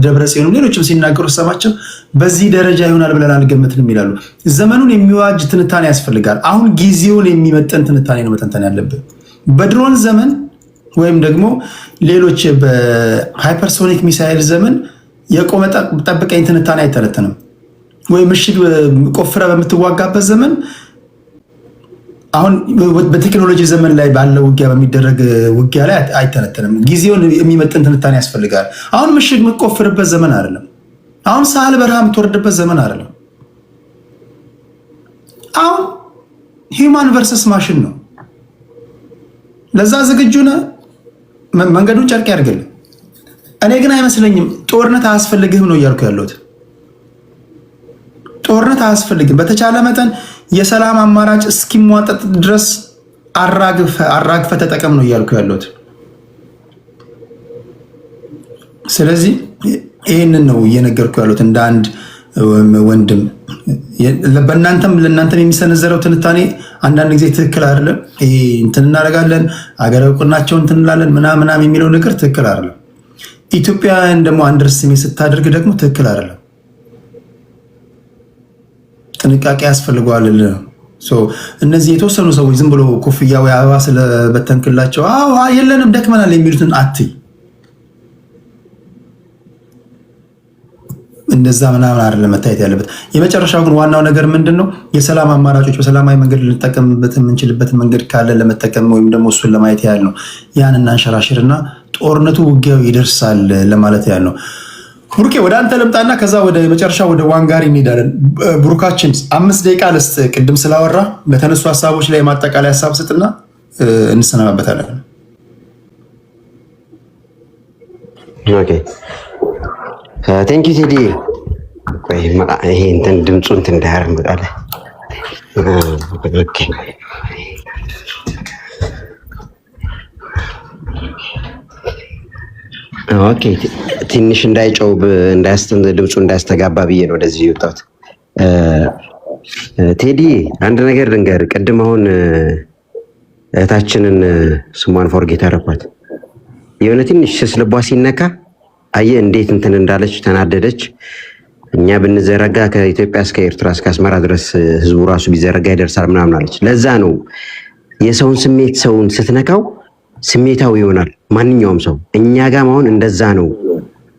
S1: ደብረጽዮንም ሌሎችም ሲናገሩ ሰማቸው በዚህ ደረጃ ይሆናል ብለን አልገመትንም ይላሉ። ዘመኑን የሚዋጅ ትንታኔ ያስፈልጋል። አሁን ጊዜውን የሚመጠን ትንታኔ ነው መተንተን ያለብን። በድሮን ዘመን ወይም ደግሞ ሌሎች በሃይፐርሶኒክ ሚሳይል ዘመን የቆመ ጠብቀኝ ትንታኔ አይተነተንም። ወይ ምሽግ ቆፍረ በምትዋጋበት ዘመን አሁን በቴክኖሎጂ ዘመን ላይ ባለው ውጊያ በሚደረግ ውጊያ ላይ አይተነተንም። ጊዜውን የሚመጥን ትንታኔ ያስፈልጋል። አሁን ምሽግ የምትቆፍርበት ዘመን አይደለም። አሁን ሳህል በረሃ የምትወርድበት ዘመን አይደለም። አሁን ሂውማን ቨርሰስ ማሽን ነው። ለዛ ዝግጁ ነህ? መንገዱን ጨርቅ ያድርግልህ። እኔ ግን አይመስለኝም። ጦርነት አያስፈልግህም ነው እያልኩ ያለሁት። ጦርነት አያስፈልግም። በተቻለ መጠን የሰላም አማራጭ እስኪሟጠጥ ድረስ አራግፈ ተጠቀም ነው እያልኩ ያለሁት። ስለዚህ ይህንን ነው እየነገርኩ ያለሁት እንደ አንድ ወንድም። ለእናንተም የሚሰነዘረው ትንታኔ አንዳንድ ጊዜ ትክክል አይደለም። ይሄ እንትን እናደርጋለን አገር እውቅናቸውን እንትን እንላለን ምናምን የሚለው ነገር ትክክል አይደለም። ኢትዮጵያውያን ደግሞ አንደርስቲሜት ስታደርግ ደግሞ ትክክል አይደለም። ጥንቃቄ ያስፈልገዋል። እነዚህ የተወሰኑ ሰዎች ዝም ብሎ ኮፍያ ወይ አበባ ስለበተንክላቸው የለንም ደክመናል የሚሉትን አትይ። እንደዛ ምናምን አይደለም መታየት ያለበት። የመጨረሻው ግን ዋናው ነገር ምንድን ነው? የሰላም አማራጮች በሰላማዊ መንገድ ልንጠቀምበት የምንችልበትን መንገድ ካለ ለመጠቀም ወይም ደግሞ እሱን ለማየት ያህል ነው። ያን እናንሸራሽርና ጦርነቱ ውጊያው ይደርሳል ለማለት ያህል ነው። ብሩኬ ወደ አንተ ልምጣና ከዛ ወደ መጨረሻ ወደ ዋንጋሪ እንሄዳለን። ብሩካችን 5 ደቂቃ ልስጥ። ቅድም ስላወራ ለተነሱ ሀሳቦች ላይ ማጠቃላይ ሀሳብ ስጥና እንሰናበታለን።
S5: ኦኬ ቴንክ ዩ ቴዲ። ይሄ እንትን ድምፁ እንትን እንዳያርምጣለ። ኦኬ ኦኬ ትንሽ እንዳይጮው ድምፁ እንዳያስተጋባ ብዬ ነው ወደዚህ የወጣሁት። ቴዲ አንድ ነገር ልንገር። ቅድም አሁን እህታችንን ስሟን ፎርጌት አደረኳት። የሆነ ትንሽ ስስ ልቧ ሲነካ አየህ እንዴት እንትን እንዳለች ተናደደች። እኛ ብንዘረጋ ከኢትዮጵያ እስከ ኤርትራ እስከ አስመራ ድረስ ህዝቡ ራሱ ቢዘረጋ ይደርሳል ምናምን አለች። ለዛ ነው የሰውን ስሜት ሰውን ስትነካው ስሜታዊ ይሆናል ማንኛውም ሰው። እኛ ጋር አሁን እንደዛ ነው።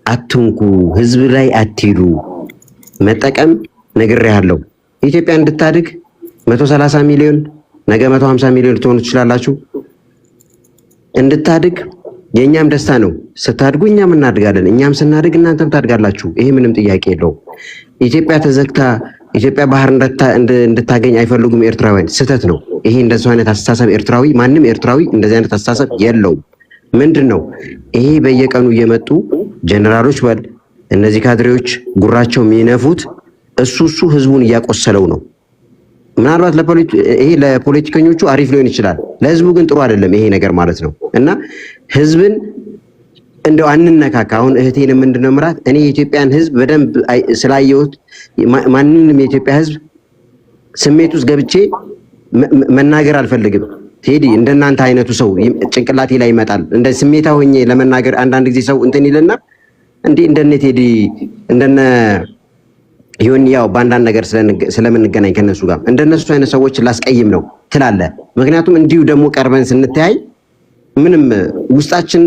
S5: አትንኩ፣ ህዝብ ላይ አትሂዱ። መጠቀም ነግሬሃለሁ። ኢትዮጵያ እንድታድግ 130 ሚሊዮን ነገ 150 ሚሊዮን ልትሆኑ ትችላላችሁ። እንድታድግ የእኛም ደስታ ነው። ስታድጉ እኛም እናድጋለን፣ እኛም ስናድግ እናንተም ታድጋላችሁ። ይሄ ምንም ጥያቄ የለውም። ኢትዮጵያ ተዘግታ ኢትዮጵያ ባህር እንድታገኝ አይፈልጉም ኤርትራውያን። ስህተት ነው ይሄ። እንደዚህ አይነት አስተሳሰብ ኤርትራዊ ማንም ኤርትራዊ እንደዚህ አይነት አስተሳሰብ የለውም። ምንድን ነው ይሄ? በየቀኑ እየመጡ ጀነራሎች በል እነዚህ ካድሬዎች ጉራቸው የሚነፉት እሱ ህዝቡን እያቆሰለው ነው። ምናልባት ይሄ ለፖለቲከኞቹ አሪፍ ሊሆን ይችላል፣ ለህዝቡ ግን ጥሩ አይደለም ይሄ ነገር ማለት ነው። እና ህዝብን እንደው አንነካካ። አሁን እህቴን ምንድነው ምራት እኔ የኢትዮጵያን ህዝብ በደንብ ስላየሁት ማንንም የኢትዮጵያ ህዝብ ስሜት ውስጥ ገብቼ መናገር አልፈልግም። ቴዲ እንደናንተ አይነቱ ሰው ጭንቅላቴ ላይ ይመጣል። እንደ ስሜታ ሆኜ ለመናገር አንዳንድ ጊዜ ሰው እንትን ይልና እንዴ እንደነ ቴዲ እንደነ ይሁን ያው በአንዳንድ ነገር ስለምንገናኝ ከነሱ ጋር እንደነሱ አይነት ሰዎች ላስቀይም ነው ትላለ። ምክንያቱም እንዲሁ ደግሞ ቀርበን ስንተያይ ምንም ውስጣችን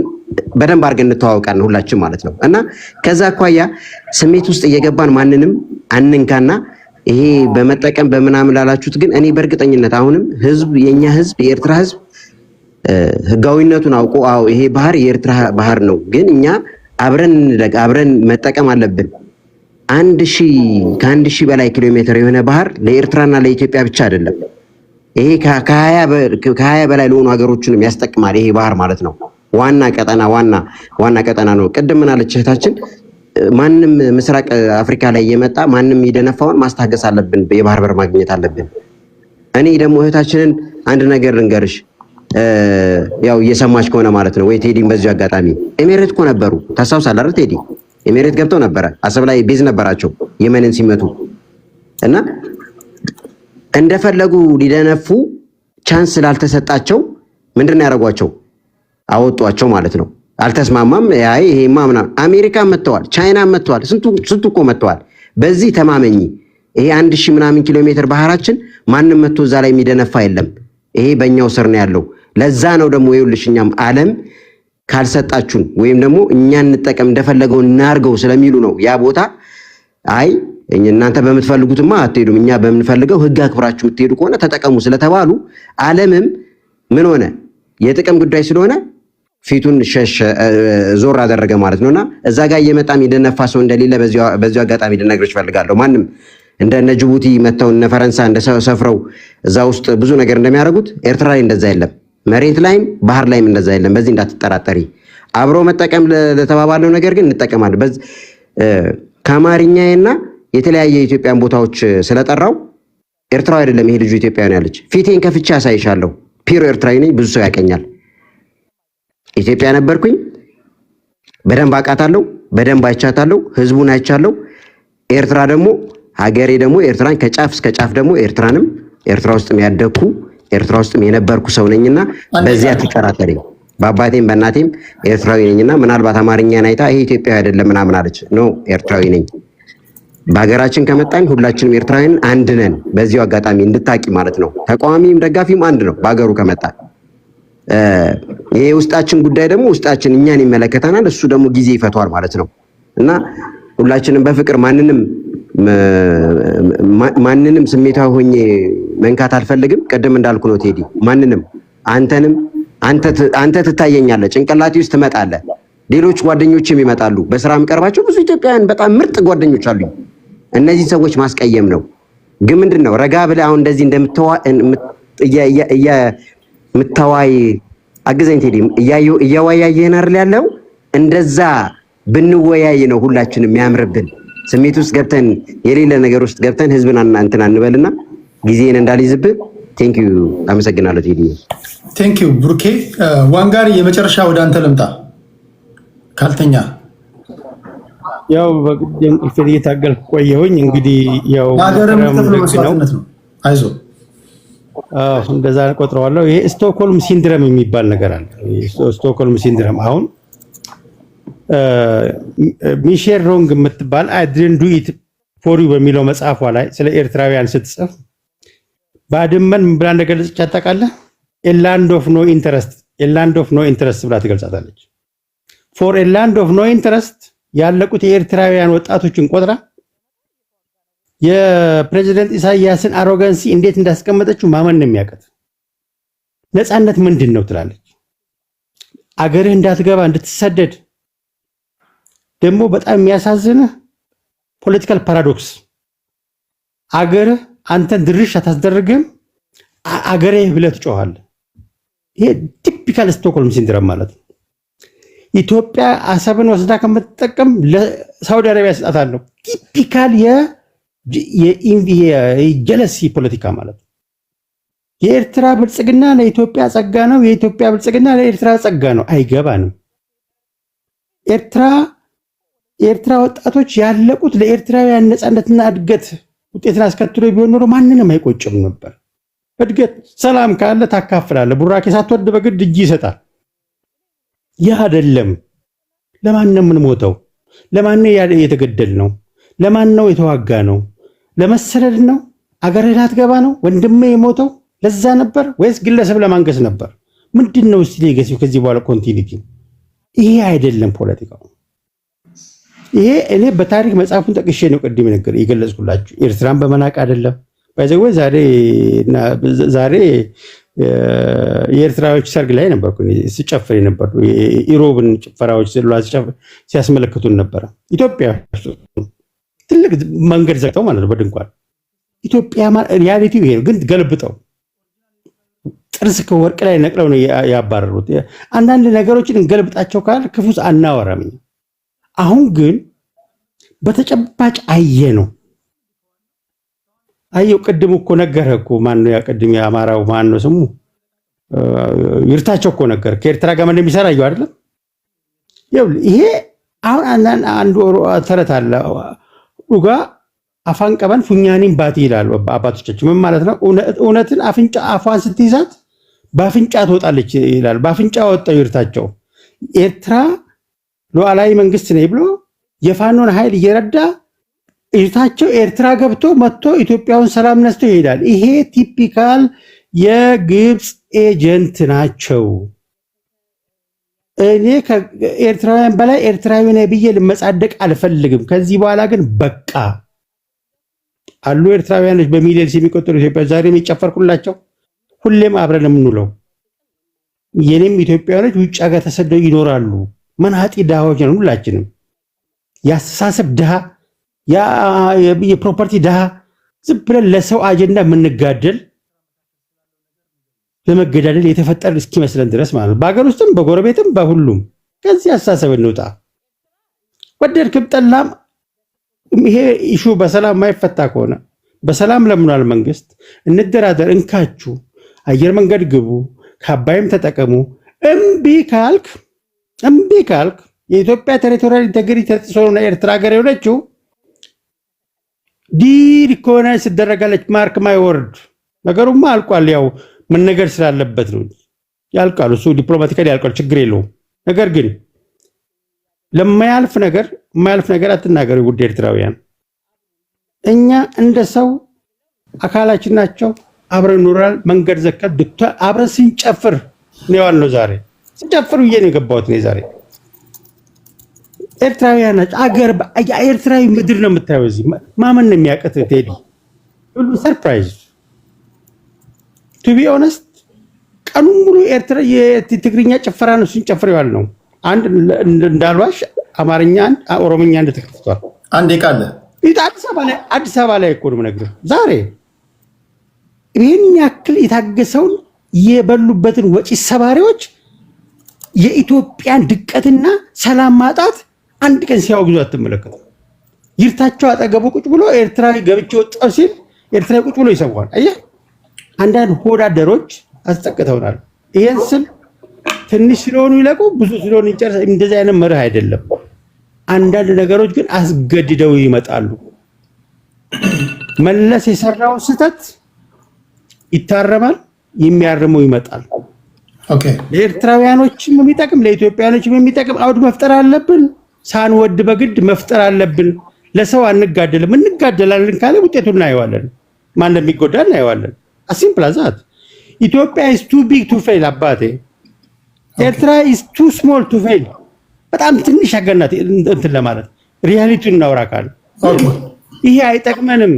S5: በደንብ አድርገን እንተዋወቃለን ሁላችን ማለት ነው። እና ከዛ አኳያ ስሜት ውስጥ እየገባን ማንንም አንንካና ይሄ በመጠቀም በምናምን ላላችሁት ግን እኔ በእርግጠኝነት አሁንም ህዝብ የኛ ህዝብ የኤርትራ ህዝብ ህጋዊነቱን አውቆ አዎ ይሄ ባህር የኤርትራ ባህር ነው፣ ግን እኛ አብረን መጠቀም አለብን። ከአንድ ሺህ በላይ ኪሎ ሜትር የሆነ ባህር ለኤርትራና ለኢትዮጵያ ብቻ አይደለም። ይሄ ከ20 በላይ ለሆኑ ሀገሮችንም ያስጠቅማል ይሄ ባህር ማለት ነው። ዋና ቀጠና ነው። ቅድም ምን አለች እህታችን? ማንም ምስራቅ አፍሪካ ላይ እየመጣ ማንም ይደነፋውን ማስታገስ አለብን፣ የባህር በር ማግኘት አለብን። እኔ ደግሞ እህታችንን አንድ ነገር ልንገርሽ፣ ያው እየሰማች ከሆነ ማለት ነው ወይ ቴዲን በዚሁ አጋጣሚ ኤሜሬት እኮ ነበሩ፣ ታስታውሳለህ አይደል ቴዲ? ኤሜሬት ገብተው ነበረ፣ አሰብ ላይ ቤዝ ነበራቸው የመንን ሲመቱ እና እንደፈለጉ ሊደነፉ ቻንስ ስላልተሰጣቸው ምንድን ነው ያደረጓቸው? አወጧቸው ማለት ነው። አልተስማማም። ይሄማ ምናምን አሜሪካ መጥተዋል፣ ቻይና መጥተዋል፣ ስንቱ እኮ መጥተዋል። በዚህ ተማመኝ። ይሄ 1000 ምናምን ኪሎ ሜትር ባህራችን ማንም መጥቶ እዛ ላይ የሚደነፋ የለም። ይሄ በእኛው ስር ነው ያለው። ለዛ ነው ደግሞ ይኸውልሽ እኛም ዓለም ካልሰጣችሁን ወይም ደግሞ እኛ እንጠቀም እንደፈለገው እናርገው ስለሚሉ ነው ያ ቦታ አይ እናንተ በምትፈልጉትማ አትሄዱም፣ እኛ በምንፈልገው ህግ አክብራችሁ የምትሄዱ ከሆነ ተጠቀሙ ስለተባሉ ዓለምም ምን ሆነ የጥቅም ጉዳይ ስለሆነ ፊቱን ዞር አደረገ ማለት ነውና እዛ ጋር እየመጣም የደነፋ ሰው እንደሌለ በዚሁ አጋጣሚ ልነግርሽ ፈልጋለሁ። ማንም እንደነ ጅቡቲ መተው እነ ፈረንሳይ እንደሰፍረው እዛ ውስጥ ብዙ ነገር እንደሚያደርጉት ኤርትራ ላይ እንደዛ የለም፣ መሬት ላይም ባህር ላይም እንደዛ የለም። በዚህ እንዳትጠራጠሪ። አብሮ መጠቀም ለተባባለው ነገር ግን እንጠቀማለን። ከአማርኛዬና የተለያየ የኢትዮጵያን ቦታዎች ስለጠራው ኤርትራዊ አይደለም ይሄ ልጁ ኢትዮጵያዊ ነው ያለች። ፊቴን ከፍቼ አሳይሻለሁ። ፒሮ ኤርትራዊ ነኝ፣ ብዙ ሰው ያቀኛል። ኢትዮጵያ ነበርኩኝ፣ በደንብ አውቃታለሁ፣ በደንብ አይቻታለሁ፣ ህዝቡን አይቻለሁ። ኤርትራ ደግሞ ሀገሬ ደግሞ ኤርትራን ከጫፍ እስከ ጫፍ ደግሞ ኤርትራንም ኤርትራ ውስጥም ያደግኩ ኤርትራ ውስጥም የነበርኩ ሰው ነኝና በዚያ ትጠራጠሪ። በአባቴም በእናቴም ኤርትራዊ ነኝና ምናልባት አማርኛን አይታ ይሄ ኢትዮጵያዊ አይደለም ምናምን አለች። ኖ ኤርትራዊ ነኝ። በሀገራችን ከመጣን ሁላችንም ኤርትራውያን አንድ ነን። በዚሁ አጋጣሚ እንድታቂ ማለት ነው። ተቃዋሚም ደጋፊም አንድ ነው በሀገሩ ከመጣ። ይሄ ውስጣችን ጉዳይ ደግሞ ውስጣችን እኛን ይመለከተናል። እሱ ደግሞ ጊዜ ይፈቷል ማለት ነው እና ሁላችንም በፍቅር ማንንም ስሜታዊ ሆኜ መንካት አልፈልግም። ቅድም እንዳልኩ ነው ቴዲ፣ ማንንም አንተ ትታየኛለህ፣ ጭንቅላቴ ውስጥ ትመጣለህ፣ ሌሎች ጓደኞችም ይመጣሉ። በስራ የምቀርባቸው ብዙ ኢትዮጵያውያን በጣም ምርጥ ጓደኞች አሉኝ። እነዚህ ሰዎች ማስቀየም ነው ግን ምንድነው ረጋ ብለህ አሁን እንደዚህ ምታዋይ አግዘኝ ቴዲ፣ እያወያየን አይደል ያለው? እንደዛ ብንወያይ ነው ሁላችንም የሚያምርብን። ስሜት ውስጥ ገብተን የሌለ ነገር ውስጥ ገብተን ህዝብን እንትን አንበልና ጊዜን እንዳልይዝብህ። ቴንክ ዩ አመሰግናለሁ ቴዲ።
S1: ቴንክ ዩ ብሩኬ። ዋንጋሪ የመጨረሻ ወደ አንተ ልምጣ ካልተኛ
S3: ያው በእንቅልፍ እየታገልኩ ቆየሁኝ። እንግዲህ ያው
S1: ሀገርም መስዋዕትነት ነው። አይዞህ
S3: እንደዛ ቆጥረዋለሁ። ይሄ ስቶክሆልም ሲንድረም የሚባል ነገር አለ። ስቶክሆልም ሲንድረም አሁን ሚሼል ሮንግ የምትባል አይ ዲድንት ዱ ኢት ፎር ዩ በሚለው መጽሐፏ ላይ ስለ ኤርትራውያን ስትጽፍ ባድመን ምን ብላ እንደገለጸች ታውቃለህ? ኤላንድ ኦፍ ኖ ኢንተረስት ብላ ትገልጻታለች። ፎር ኤላንድ ኦፍ ኖ ኢንተረስት ያለቁት የኤርትራውያን ወጣቶችን ቆጥራ የፕሬዝዳንት ኢሳያስን አሮጋንሲ እንዴት እንዳስቀመጠችው ማመን ነው የሚያቀት። ነፃነት ምንድን ነው ትላለች። አገርህ እንዳትገባ እንድትሰደድ ደግሞ በጣም የሚያሳዝንህ ፖለቲካል ፓራዶክስ አገርህ አንተን ድርሽ አታስደርግም፣ አገርህ ብለህ ትጮኻለህ። ይሄ ቲፒካል ስቶክሆልም ሲንድረም ማለት ነው። ኢትዮጵያ አሰብን ወስዳ ከምትጠቀም ለሳውዲ አረቢያ ስጣታለሁ። ቲፒካል የጀለሲ ፖለቲካ ማለት ነው። የኤርትራ ብልጽግና ለኢትዮጵያ ጸጋ ነው፣ የኢትዮጵያ ብልጽግና ለኤርትራ ጸጋ ነው። አይገባንም። የኤርትራ ወጣቶች ያለቁት ለኤርትራውያን ነፃነትና እድገት ውጤትን አስከትሎ ቢሆን ኖሮ ማንንም አይቆጭም ነበር። እድገት ሰላም ካለ ታካፍላለህ። ቡራኬ ሳትወድ በግድ እጅ ይሰጣል። ያ አይደለም። ለማን ነው የምንሞተው? ለማን ነው የተገደል ነው? ለማን ነው የተዋጋ ነው? ለመሰለድ ነው? አገርህ ላትገባ ነው ወንድሜ የሞተው? ለዛ ነበር ወይስ ግለሰብ ለማንገስ ነበር? ምንድነው እስቲ ሌጋሲው? ከዚህ በኋላ ኮንቲኒቲ ይሄ አይደለም ፖለቲካው። ይሄ እኔ በታሪክ መጽሐፉን ጠቅሼ ነው ቅድም ነገር የገለጽኩላችሁ። ኤርትራን በመናቅ አይደለም። ባይዘው ዛሬ የኤርትራዎች ሰርግ ላይ ነበርኩ ሲጨፍር ነበር። ኢሮብን ጭፈራዎች ሲያስመለክቱን ነበረ። ኢትዮጵያ ትልቅ መንገድ ዘግተው ማለት ነው በድንኳን ኢትዮጵያ ሪያሊቲው ይሄ ነው። ግን ገልብጠው ጥርስ ከወርቅ ላይ ነቅለው ነው ያባረሩት። አንዳንድ ነገሮችን እንገልብጣቸው ካል ክፉስ አናወራም። አሁን ግን በተጨባጭ አየ ነው አየው። ቅድም እኮ ነገርህ እኮ ማነው ያ ቅድም የአማራው ማነው ስሙ ይርታቸው እኮ ነገር ከኤርትራ ጋር እንደሚሰራ አየው አይደለም። ይሄ አሁን አንዱ ተረት አለ ኡጋ አፋን ቀበን ፉኛኒን ባቲ ይላሉ አባቶቻችን። ምን ማለት ነው? እውነትን አፍንጫ አፏን ስትይዛት በአፍንጫ ትወጣለች ይላል። በአፍንጫ ወጣው ይርታቸው። ኤርትራ ሉዓላዊ መንግስት ነው ብሎ የፋኖን ኃይል እየረዳ ይርታቸው ኤርትራ ገብቶ መጥቶ ኢትዮጵያውን ሰላም ነስቶ ይሄዳል። ይሄ ቲፒካል የግብፅ ኤጀንት ናቸው። እኔ ከኤርትራውያን በላይ ኤርትራዊ ነኝ ብዬ ልመጻደቅ አልፈልግም። ከዚህ በኋላ ግን በቃ አሉ ኤርትራውያኖች በሚሊዮንስ የሚቆጠሩ ኢትዮጵያ ዛሬ የሚጨፈርኩላቸው ሁሌም አብረን የምንውለው የኔም ኢትዮጵያውያኖች ውጭ ሀገር ተሰደው ይኖራሉ። መናጢ ድሃዎች ነን ሁላችንም። የአስተሳሰብ ድሃ፣ የፕሮፐርቲ ድሃ፣ ዝም ብለን ለሰው አጀንዳ የምንጋደል ለመገዳደል የተፈጠረ እስኪመስለን ድረስ ማለት ነው። በሀገር ውስጥም በጎረቤትም በሁሉም ከዚህ አስተሳሰብ እንውጣ። ወደድክም ጠላም ይሄ ኢሹ በሰላም ማይፈታ ከሆነ በሰላም ለምኗል መንግስት፣ እንደራደር፣ እንካችሁ አየር መንገድ ግቡ፣ ከአባይም ተጠቀሙ። እምቢ ካልክ የኢትዮጵያ ቴሪቶሪያል ኢንቴግሪቲ ተጥሶና ኤርትራ ሀገር የሆነችው ዲሪኮናይዝ ትደረጋለች። ማርክ ማይ ወርድ። ነገሩማ አልቋል። ያው መነገር ስላለበት ነው ያልቃል። እሱ ዲፕሎማቲካሊ ያልቋል፣ ችግር የለውም። ነገር ግን ለማያልፍ ነገር አትናገሩ ውድ ኤርትራውያን። እኛ እንደ ሰው አካላችን ናቸው። አብረን ኖራል። መንገድ ዘከል ድክቷ አብረን ስንጨፍር ነው ያልነው። ዛሬ ስንጨፍር ብዬ ነው የገባሁት ነው ዛሬ። ኤርትራውያን ናቸው። አገር ኤርትራዊ ምድር ነው የምታየው። እዚህ ማመን ነው የሚያቀት ቴዲ ሁሉ ሰርፕራይዝ ቱ ቢ ኦነስት። ቀኑን ሙሉ ኤርትራ የትግርኛ ጭፈራ ነው ስንጨፍር ያልነው። አንድ እንዳልዋሽ አማርኛ አንድ ኦሮምኛ አንድ ተከፍቷል።
S1: አንዴ ቃለ
S3: አዲስ አበባ ላይ እኮ ነው የምነግርህ ዛሬ ይህን ያክል የታገሰውን የበሉበትን ወጪ ሰባሪዎች የኢትዮጵያን ድቀትና ሰላም ማጣት አንድ ቀን ሲያወግዙ አትመለከቱ። ይርታቸው አጠገቡ ቁጭ ብሎ ኤርትራዊ ገብቼ ወጣው ሲል ኤርትራዊ ቁጭ ብሎ ይሰዋል። አየህ፣ አንዳንድ ሆዳደሮች አስጠቅተውናል። ይሄን ስል ትንሽ ስለሆኑ ይለቁ፣ ብዙ ስለሆኑ ይጨርስ፣ እንደዚህ አይነት መርህ አይደለም። አንዳንድ ነገሮች ግን አስገድደው ይመጣሉ። መለስ የሰራው ስህተት ይታረማል፣ የሚያርመው ይመጣል።
S1: ኦኬ፣
S3: ለኤርትራውያኖችም የሚጠቅም ለኢትዮጵያኖችም የሚጠቅም አውድ መፍጠር አለብን። ሳንወድ በግድ መፍጠር አለብን። ለሰው አንጋደልም። እንጋደላለን ካለ ውጤቱን እናየዋለን። ማን እንደሚጎዳ እናየዋለን። አሲምፕል አዛት። ኢትዮጵያ is too big to fail አባቴ። ኤርትራ is too small to fail። በጣም ትንሽ አገናት እንትን ለማለት ሪያሊቲውን እናውራ ካለ ይሄ አይጠቅመንም።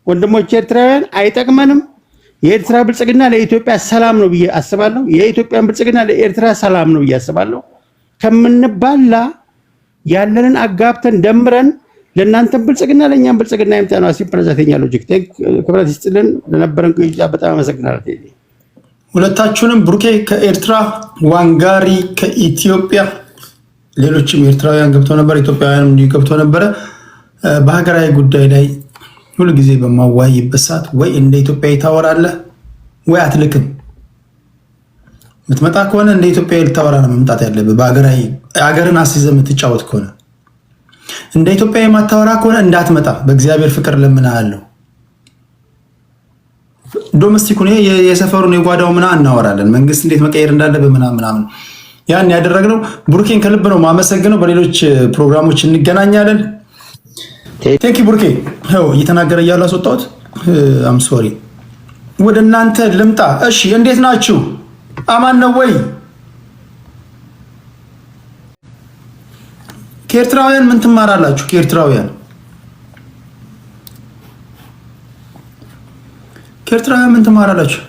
S3: ወንድሞች ኤርትራውያን አይጠቅመንም። የኤርትራ ብልጽግና ለኢትዮጵያ ሰላም ነው ብዬ አስባለሁ። የኢትዮጵያን ብልጽግና ለኤርትራ ሰላም ነው ብዬ አስባለሁ። ከምንባላ ያለንን አጋብተን ደምረን ለእናንተም ብልጽግና ለእኛም ብልጽግና ይምጣ ነው። ሲፕረዘንተኛ ሎጂክ ክብረት ይስጥልን። ለነበረን ቆይታ በጣም አመሰግናለሁ።
S1: ሁለታችሁንም ብሩኬ ከኤርትራ፣ ዋንጋሪ ከኢትዮጵያ፣ ሌሎችም ኤርትራውያን ገብተው ነበር፣ ኢትዮጵያውያንም እንዲሁ ገብተው ነበረ። በሀገራዊ ጉዳይ ላይ ሁልጊዜ በማዋይበት ሰዓት ወይ እንደ ኢትዮጵያዊ ታወራለህ ወይ አትልክም። የምትመጣ ከሆነ እንደ ኢትዮጵያ ልታወራ ነው መምጣት ያለብህ። ሀገርን አስይዘህ የምትጫወት ከሆነ እንደ ኢትዮጵያ የማታወራ ከሆነ እንዳትመጣ። በእግዚአብሔር ፍቅር ለምንሃለሁ። ዶሜስቲክ ሁኔ የሰፈሩን የጓዳው ምናምን እናወራለን። መንግስት እንዴት መቀየር እንዳለብህ ምናምን ያን ያደረግነው። ቡርኬን ከልብ ነው ማመሰግነው። በሌሎች ፕሮግራሞች እንገናኛለን። ቴንኪ ቡርኬ። እየተናገረ እያሉ አስወጣሁት። አም ሶሪ። ወደ እናንተ ልምጣ። እሺ እንዴት ናችሁ? አማን ነው ወይ? ከኤርትራውያን ምን ትማራላችሁ? ከኤርትራውያን ምን ትማራላችሁ?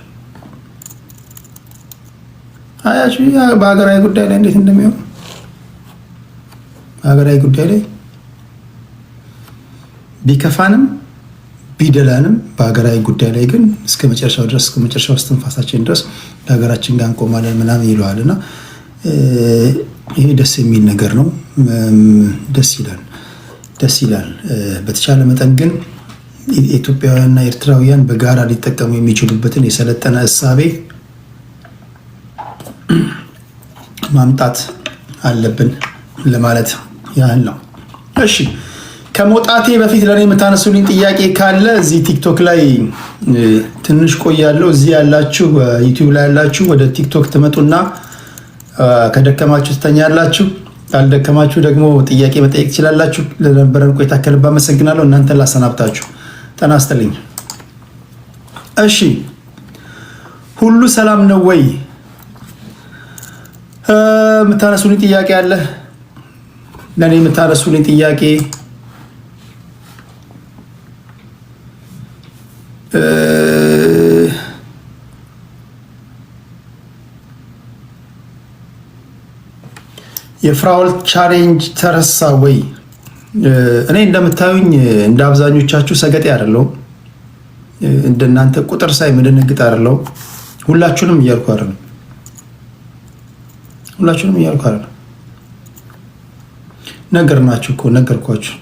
S1: አያችሁ በሀገራዊ ጉዳይ ላይ እንዴት እንደሚሆን። በሀገራዊ ጉዳይ ላይ ቢከፋንም ቢደላንም በሀገራዊ ጉዳይ ላይ ግን እስከ መጨረሻው ድረስ እስከ መጨረሻው እስትንፋሳችን ድረስ ለሀገራችን ጋር እንቆማለን ምናምን ይለዋል እና ይሄ ደስ የሚል ነገር ነው። ደስ ይላል። በተቻለ መጠን ግን ኢትዮጵያውያንና ኤርትራውያን በጋራ ሊጠቀሙ የሚችሉበትን የሰለጠነ እሳቤ ማምጣት አለብን ለማለት ያህል ነው። እሺ ከመውጣቴ በፊት ለእኔ የምታነሱልኝ ጥያቄ ካለ እዚህ ቲክቶክ ላይ ትንሽ ቆያለሁ። እዚህ ያላችሁ ዩቲዩብ ላይ ያላችሁ ወደ ቲክቶክ ትመጡና ከደከማችሁ ትተኛላችሁ፣ ካልደከማችሁ ደግሞ ጥያቄ መጠየቅ ትችላላችሁ። ለነበረን ቆይታ ከልብ አመሰግናለሁ። እናንተን ላሰናብታችሁ። ጤና ይስጥልኝ። እሺ ሁሉ ሰላም ነው ወይ? የምታነሱልኝ ጥያቄ አለ? ለእኔ የምታነሱልኝ ጥያቄ የፍራኦል ቻሌንጅ ተረሳ ወይ? እኔ እንደምታዩኝ እንደ አብዛኞቻችሁ ሰገጤ አይደለሁም። እንደናንተ ቁጥር ሳይ መደነግጥ አይደለሁም። ሁላችሁንም እያልኩ አይደለም። ነገርናችሁ እኮ ነገርኳችሁ።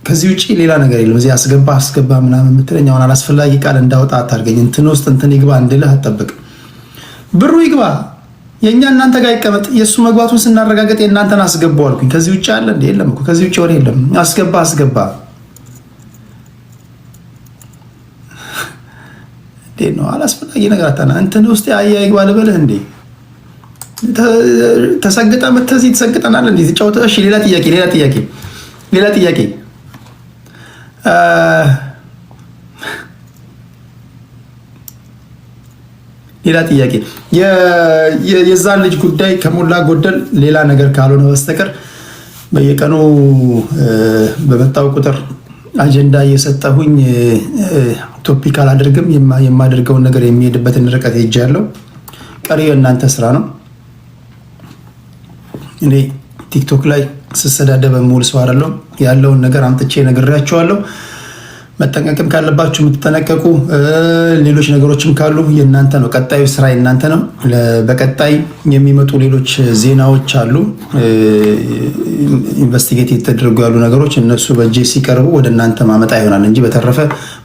S1: ከዚህ ውጪ ሌላ ነገር የለም። እዚህ አስገባ ምናምን የምትለኝ አሁን አላስፈላጊ ቃል እንዳወጣ አታርገኝ። እንትን ውስጥ እንትን ይግባ እንድልህ አትጠብቅም። ብሩ ይግባ የእኛ እናንተ ጋር ይቀመጥ። የእሱ መግባቱን ስናረጋገጥ የእናንተን አስገባው አልኩኝ። ከዚህ ውጭ አለ እንዴ? የለም እኮ ከዚህ ውጭ ወሬ የለም። አስገባ እንዴ ነው አላስፈላጊ ነገር አታና እንትን ውስጥ አያ ይግባ ልበልህ እንዴ? ተሰግጠ መተዚህ ተሰግጠናል እንዴ? ተጫውተ። እሺ ሌላ ጥያቄ የዛን ልጅ ጉዳይ ከሞላ ጎደል ሌላ ነገር ካልሆነ በስተቀር በየቀኑ በመጣው ቁጥር አጀንዳ እየሰጠሁኝ ቶፒክ አላደርግም። የማደርገውን ነገር የሚሄድበትን ርቀት ሄጃለሁ። ቀሪው የእናንተ ስራ ነው። እኔ ቲክቶክ ላይ ስሰዳደብ የምውል ሰው አይደለሁም። ያለውን ነገር አምጥቼ ነግሬያቸዋለሁ። መጠንቀቅም ካለባችሁ የምትጠነቀቁ፣ ሌሎች ነገሮችም ካሉ የእናንተ ነው። ቀጣዩ ስራ የእናንተ ነው። በቀጣይ የሚመጡ ሌሎች ዜናዎች አሉ፣ ኢንቨስቲጌት የተደረጉ ያሉ ነገሮች። እነሱ በእጄ ሲቀርቡ ወደ እናንተ ማመጣ ይሆናል እንጂ በተረፈ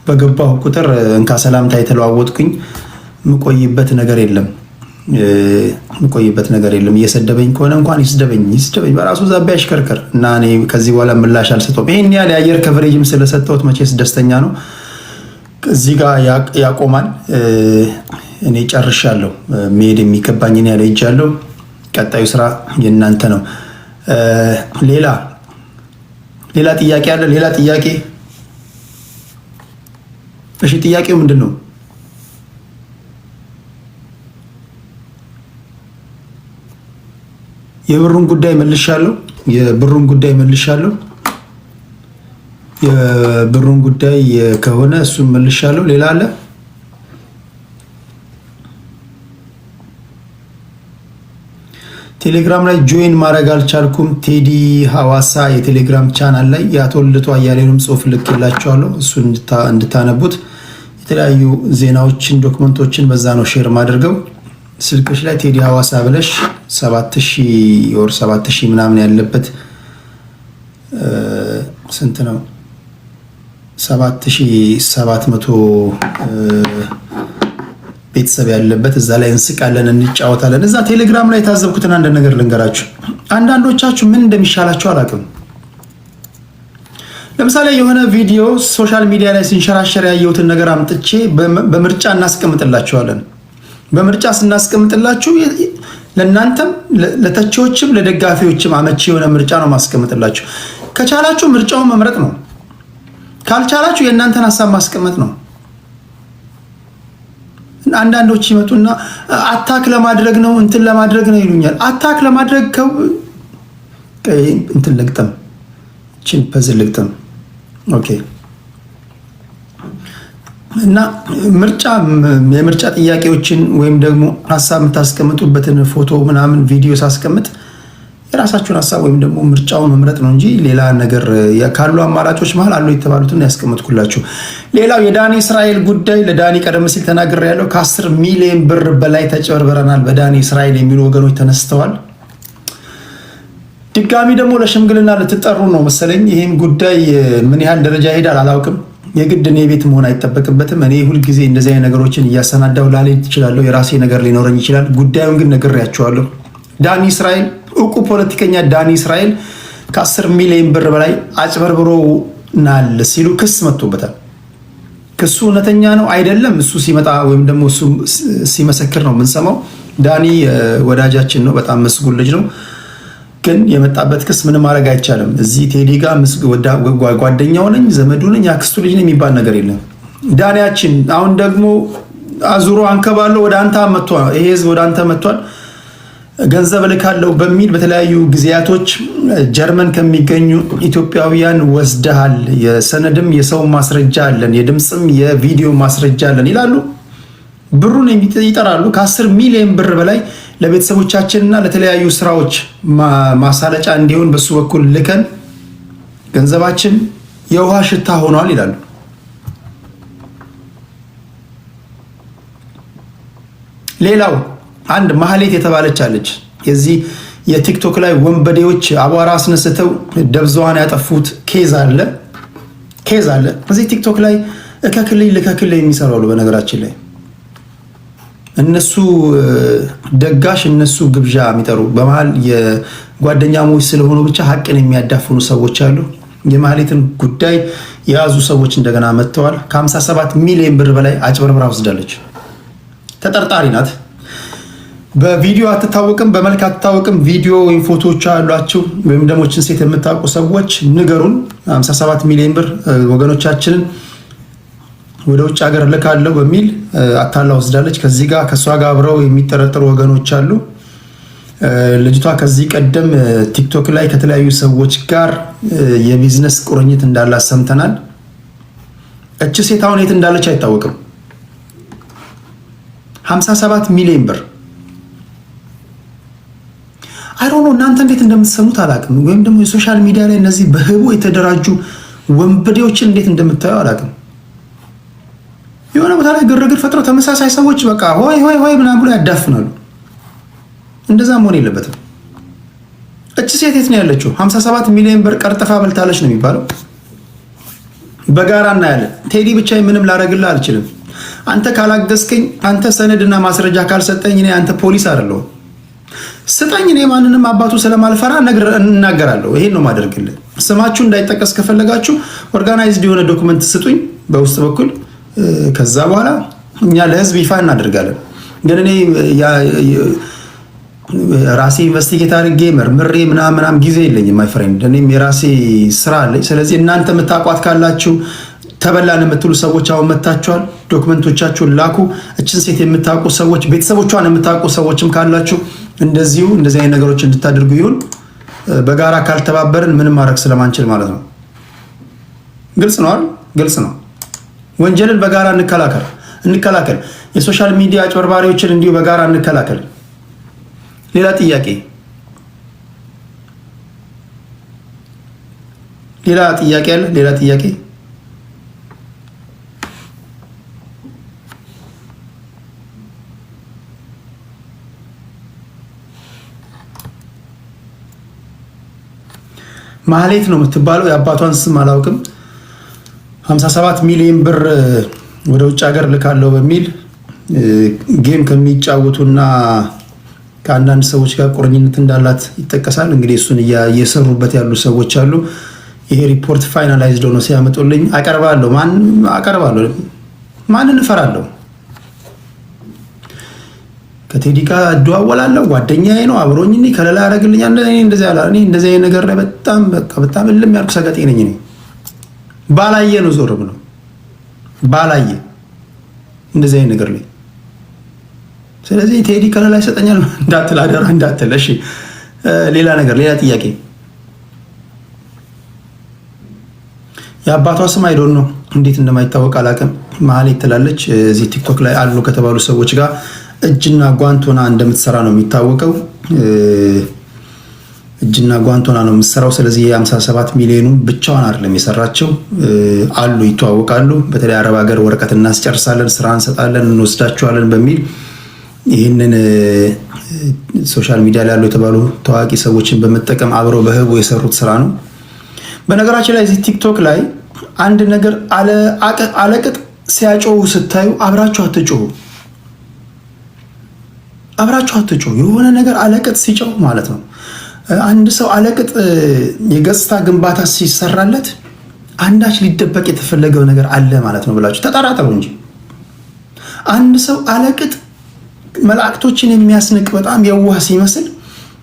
S1: በገባሁ ቁጥር እንካ ሰላምታ የተለዋወጥኩኝ የምቆይበት ነገር የለም። እየሰደበኝ ከሆነ እንኳን ይስደበኝ፣ በራሱ ዛቢያ ያሽከርከር እና እኔ ከዚህ በኋላ ምላሽ አልሰጠውም። ይሄን ያህል የአየር ከቨሬጅም ስለሰጠሁት መቼስ ደስተኛ ነው። እዚህ ጋር ያቆማል። እኔ ጨርሻለሁ። መሄድ የሚገባኝን ያለ ሄጃለሁ። ቀጣዩ ስራ የእናንተ ነው። ሌላ ጥያቄ አለ? ሌላ ጥያቄ? እሺ ጥያቄው ምንድን ነው? የብሩን ጉዳይ መልሻለሁ። የብሩን ጉዳይ ከሆነ እሱን መልሻለሁ። ሌላ አለ? ቴሌግራም ላይ ጆይን ማድረግ አልቻልኩም። ቴዲ ሐዋሳ የቴሌግራም ቻናል ላይ የአቶ ልደቱ አያሌውንም ጽሁፍ ልኬላችኋለሁ። እሱን እንድታነቡት። የተለያዩ ዜናዎችን፣ ዶክመንቶችን በዛ ነው ሼር ማድረገው። ስልክሽ ላይ ቴዲ ሐዋሳ ብለሽ 7000 ምናምን ያለበት ስንት ነው? 7700 ቤተሰብ ያለበት እዛ ላይ እንስቃለን፣ እንጫወታለን። እዛ ቴሌግራም ላይ የታዘብኩትን አንድ ነገር ልንገራችሁ። አንዳንዶቻችሁ ምን እንደሚሻላችሁ አላውቅም። ለምሳሌ የሆነ ቪዲዮ ሶሻል ሚዲያ ላይ ሲንሸራሸር ያየሁትን ነገር አምጥቼ በምርጫ እናስቀምጥላችኋለን። በምርጫ ስናስቀምጥላችሁ ለእናንተም ለተቺዎችም ለደጋፊዎችም አመቺ የሆነ ምርጫ ነው ማስቀምጥላችሁ። ከቻላችሁ ምርጫውን መምረጥ ነው፣ ካልቻላችሁ የእናንተን ሀሳብ ማስቀመጥ ነው። አንዳንዶች ይመጡና አታክ ለማድረግ ነው እንትን ለማድረግ ነው ይሉኛል። አታክ ለማድረግ እንትን ልግጠም ቺን ፐዝል ልግጠም ኦኬ። እና የምርጫ ጥያቄዎችን ወይም ደግሞ ሀሳብ የምታስቀምጡበትን ፎቶ ምናምን ቪዲዮ ሳስቀምጥ የራሳችሁን ሀሳብ ወይም ደግሞ ምርጫውን መምረጥ ነው እንጂ ሌላ ነገር ካሉ አማራጮች መሀል አሉ የተባሉትን ያስቀምጥኩላችሁ። ሌላው የዳኒ እስራኤል ጉዳይ ለዳኒ ቀደም ሲል ተናግሬያለሁ። ከ10 ሚሊዮን ብር በላይ ተጨበርብረናል በዳኒ እስራኤል የሚሉ ወገኖች ተነስተዋል። ድጋሚ ደግሞ ለሽምግልና ልትጠሩ ነው መሰለኝ። ይህም ጉዳይ ምን ያህል ደረጃ ይሄዳል አላውቅም። የግድ እኔ ቤት መሆን አይጠበቅበትም። እኔ ሁልጊዜ እንደዚህ አይነት ነገሮችን እያሰናዳው ላልሄድ እችላለሁ። የራሴ ነገር ሊኖረኝ ይችላል። ጉዳዩን ግን ነግሬያቸዋለሁ። ዳኒ እስራኤል እውቁ ፖለቲከኛ ዳኒ እስራኤል ከ10 ሚሊዮን ብር በላይ አጭበርብሮናል ሲሉ ክስ መጥቶበታል። ክሱ እውነተኛ ነው አይደለም፣ እሱ ሲመጣ ወይም ደግሞ እሱ ሲመሰክር ነው የምንሰማው። ዳኒ ወዳጃችን ነው፣ በጣም መስጉን ልጅ ነው። ግን የመጣበት ክስ ምንም ማድረግ አይቻልም። እዚህ ቴዲ ጋር ጓደኛው ነኝ፣ ዘመዱ ነኝ፣ አክስቱ ልጅ ነኝ የሚባል ነገር የለም። ዳኒያችን አሁን ደግሞ አዙሮ አንከባለው ወደ አንተ መጥቷል። ይሄ ህዝብ ወደ አንተ መጥቷል። ገንዘብ ልካለው በሚል በተለያዩ ጊዜያቶች ጀርመን ከሚገኙ ኢትዮጵያውያን ወስደሃል፣ የሰነድም የሰው ማስረጃ አለን፣ የድምፅም የቪዲዮ ማስረጃ አለን ይላሉ። ብሩን ይጠራሉ። ከ10 ሚሊዮን ብር በላይ ለቤተሰቦቻችንና ለተለያዩ ስራዎች ማሳለጫ እንዲሆን በሱ በኩል ልከን ገንዘባችን የውሃ ሽታ ሆኗል ይላሉ። ሌላው አንድ ማህሌት የተባለች አለች። የዚህ የቲክቶክ ላይ ወንበዴዎች አቧራ አስነስተው ደብዛዋን ያጠፉት ኬዝ አለ። እዚህ ቲክቶክ ላይ እከክልኝ ልከክልኝ የሚሰራሉ። በነገራችን ላይ እነሱ ደጋሽ እነሱ ግብዣ የሚጠሩ በመሃል የጓደኛሞች ስለሆኑ ብቻ ሀቅን የሚያዳፍኑ ሰዎች አሉ። የማህሌትን ጉዳይ የያዙ ሰዎች እንደገና መጥተዋል። ከ57 ሚሊዮን ብር በላይ አጭበርብራ ወስዳለች። ተጠርጣሪ ናት። በቪዲዮ አትታወቅም፣ በመልክ አትታወቅም። ቪዲዮ ወይም ፎቶዎች አሏቸው ወይም ደግሞ ችን ሴት የምታውቁ ሰዎች ንገሩን። 57 ሚሊዮን ብር ወገኖቻችንን ወደ ውጭ ሀገር ልካለው በሚል አታላ ወስዳለች። ከዚህ ጋር ከእሷ ጋር አብረው የሚጠረጠሩ ወገኖች አሉ። ልጅቷ ከዚህ ቀደም ቲክቶክ ላይ ከተለያዩ ሰዎች ጋር የቢዝነስ ቁርኝት እንዳላት ሰምተናል። እች ሴት አሁን የት እንዳለች አይታወቅም። 57 ሚሊዮን ብር አይሮኖ እናንተ እንዴት እንደምትሰሙት አላውቅም። ወይም ደግሞ የሶሻል ሚዲያ ላይ እነዚህ በህቡ የተደራጁ ወንበዴዎችን እንዴት እንደምታዩ አላውቅም። የሆነ ቦታ ላይ ግርግር ፈጥረው ተመሳሳይ ሰዎች በቃ ሆይ ሆይ ሆይ ምናምን ብሎ ያዳፍናሉ። እንደዛ መሆን የለበትም። እቺ ሴት የት ነው ያለችው? 57 ሚሊዮን ብር ቀርጥፋ በልታለች ነው የሚባለው። በጋራ እናያለን። ቴዲ ብቻ ምንም ላረግልህ አልችልም። አንተ ካላገዝከኝ፣ አንተ ሰነድና ማስረጃ ካልሰጠኝ እኔ አንተ ፖሊስ አይደለሁም። ስጠኝ፣ እኔ ማንንም አባቱ ስለማልፈራ እናገራለሁ። ይሄን ነው ማደርግልህ። ስማችሁ እንዳይጠቀስ ከፈለጋችሁ ኦርጋናይዝድ የሆነ ዶክመንት ስጡኝ በውስጥ በኩል። ከዛ በኋላ እኛ ለህዝብ ይፋ እናደርጋለን። ግን እኔ ራሴ ኢንቨስቲጌት አድርጌ መርምሬ ምናምን ጊዜ የለኝም ማይ ፍሬንድ። እኔም የራሴ ስራ አለኝ። ስለዚህ እናንተ የምታውቋት ካላችሁ ተበላን የምትሉ ሰዎች አሁን መታችኋል፣ ዶክመንቶቻችሁን ላኩ። እችን ሴት የምታውቁ ሰዎች፣ ቤተሰቦቿን የምታውቁ ሰዎችም ካላችሁ እንደዚህ አይነት ነገሮች እንድታደርጉ ይሁን። በጋራ ካልተባበርን ምንም ማድረግ ስለማንችል ማለት ነው። ግልጽ ነው አይደል? ግልጽ ነው። ወንጀልን በጋራ እንከላከል። የሶሻል ሚዲያ አጭበርባሪዎችን እንዲሁ በጋራ እንከላከል። ሌላ ጥያቄ አለ? ሌላ ጥያቄ ማህሌት ነው የምትባለው። የአባቷን ስም አላውቅም። 57 ሚሊዮን ብር ወደ ውጭ ሀገር ልካለው በሚል ጌም ከሚጫወቱና ከአንዳንድ ሰዎች ጋር ቁርኝነት እንዳላት ይጠቀሳል። እንግዲህ እሱን እየሰሩበት ያሉ ሰዎች አሉ። ይሄ ሪፖርት ፋይናላይዝድ ሆኖ ሲያመጡልኝ አቀርባለሁ። ማንን እፈራለሁ? ከቴዲ ጋር እደዋወላለሁ። ጓደኛዬ ነው፣ አብሮኝ ከለላ ያደርግልኛል። እንደዚህ ነገር ላይ በጣም እልም ያልኩ ሰገጤ ነኝ እኔ። ባላየ ነው ዞር ብሎ ባላየ እንደዚህ አይነት ነገር ላይ። ስለዚህ ቴዲ ከለላ ይሰጠኛል እንዳትል፣ አደራ እንዳትል። እሺ ሌላ ጥያቄ። የአባቷ ስም አይዶን ነው እንዴት እንደማይታወቅ አላውቅም። ማህሌት ትላለች። እዚህ ቲክቶክ ላይ አሉ ከተባሉ ሰዎች ጋር እጅና ጓንት ሆና እንደምትሰራ ነው የሚታወቀው። እጅና ጓንት ሆና ነው የምትሰራው። ስለዚህ የ57 ሚሊዮኑ ብቻዋን አይደለም የሰራቸው፣ አሉ ይተዋወቃሉ። በተለይ አረብ ሀገር ወረቀት እናስጨርሳለን፣ ስራ እንሰጣለን፣ እንወስዳቸዋለን በሚል ይህንን ሶሻል ሚዲያ ላይ ያሉ የተባሉ ታዋቂ ሰዎችን በመጠቀም አብረው በህቡ የሰሩት ስራ ነው። በነገራችን ላይ እዚህ ቲክቶክ ላይ አንድ ነገር አለቅጥ ሲያጮሁ ስታዩ አብራችሁ አትጮሁ። የሆነ ነገር አለቅጥ ሲጮህ ማለት ነው። አንድ ሰው አለቅጥ የገጽታ ግንባታ ሲሰራለት አንዳች ሊደበቅ የተፈለገው ነገር አለ ማለት ነው ብላችሁ ተጠራጠሩ እንጂ አንድ ሰው አለቅጥ መላእክቶችን የሚያስንቅ በጣም የዋህ ሲመስል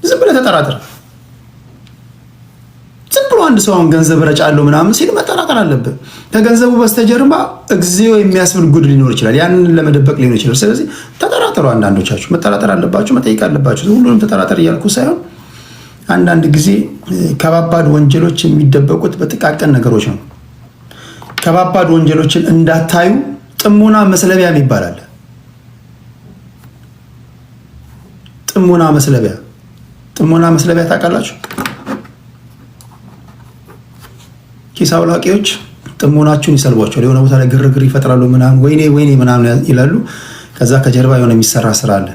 S1: ዝም ብለህ ተጠራጠር። ዝም ብሎ አንድ ሰው አሁን ገንዘብ ረጫለሁ ምናምን ሲል መጠራጠር አለብህ። ከገንዘቡ በስተጀርባ እግዚኦ የሚያስብል ጉድ ሊኖር ይችላል። ያንን ለመደበቅ ሊሆን ይችላል። ስለዚህ ተጠራጠሩ። አንዳንዶቻችሁ መጠራጠር አለባችሁ፣ መጠየቅ አለባችሁ። ሁሉንም ተጠራጠር እያልኩ ሳይሆን አንዳንድ ጊዜ ከባባድ ወንጀሎች የሚደበቁት በጥቃቅን ነገሮች ነው። ከባባድ ወንጀሎችን እንዳታዩ ጥሞና መስለቢያ ይባላል። ጥሞና መስለቢያ ታውቃላችሁ? ኪስ አውላቂዎች ጥሞናችሁን ይሰልቧቸዋል። የሆነ ቦታ ላይ ግርግር ይፈጥራሉ ምናምን፣ ወይኔ ምናምን ይላሉ። ከዛ ከጀርባ የሆነ የሚሰራ ስራ አለ።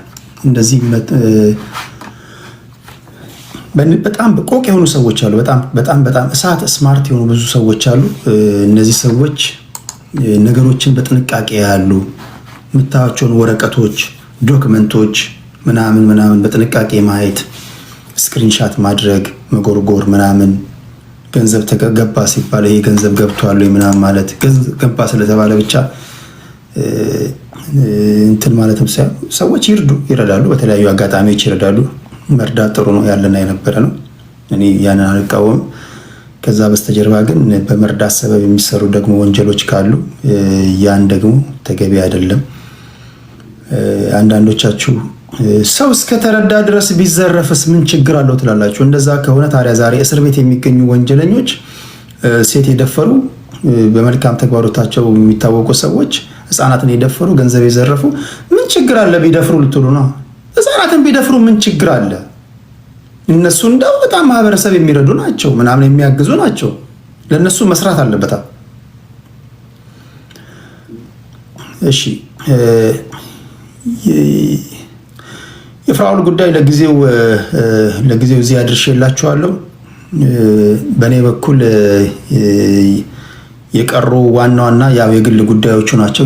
S1: እንደዚህ በጣም ቆቅ የሆኑ ሰዎች አሉ። በጣም እሳት ስማርት የሆኑ ብዙ ሰዎች አሉ። እነዚህ ሰዎች ነገሮችን በጥንቃቄ ያሉ የምታዩቸውን ወረቀቶች፣ ዶክመንቶች ምናምን በጥንቃቄ ማየት፣ ስክሪንሻት ማድረግ፣ መጎርጎር ምናምን። ገንዘብ ተገባ ሲባል ይሄ ገንዘብ ገብቷል ምናምን ማለት ገባ ስለተባለ ብቻ እንትን ማለትም ሳይሆን ሰዎች ይረዳሉ፣ በተለያዩ አጋጣሚዎች ይረዳሉ። መርዳት ጥሩ ነው፣ ያለና የነበረ ነው። እኔ ያንን አልቃወም። ከዛ በስተጀርባ ግን በመርዳት ሰበብ የሚሰሩ ደግሞ ወንጀሎች ካሉ ያን ደግሞ ተገቢ አይደለም። አንዳንዶቻችሁ ሰው እስከተረዳ ድረስ ቢዘረፍስ ምን ችግር አለው ትላላችሁ። እንደዛ ከሆነ ታዲያ ዛሬ እስር ቤት የሚገኙ ወንጀለኞች፣ ሴት የደፈሩ፣ በመልካም ተግባሮታቸው የሚታወቁ ሰዎች፣ ህፃናትን የደፈሩ፣ ገንዘብ የዘረፉ ምን ችግር አለ ቢደፍሩ ልትሉ ነው? ህፃናትን ቢደፍሩ ምን ችግር አለ? እነሱ እንደው በጣም ማህበረሰብ የሚረዱ ናቸው፣ ምናምን የሚያግዙ ናቸው። ለነሱ መስራት አለበታ። እሺ የፍራኦል ጉዳይ ለጊዜው እዚህ አድርሼላችኋለሁ። በእኔ በኩል የቀሩ ዋና ያው የግል ጉዳዮቹ ናቸው፣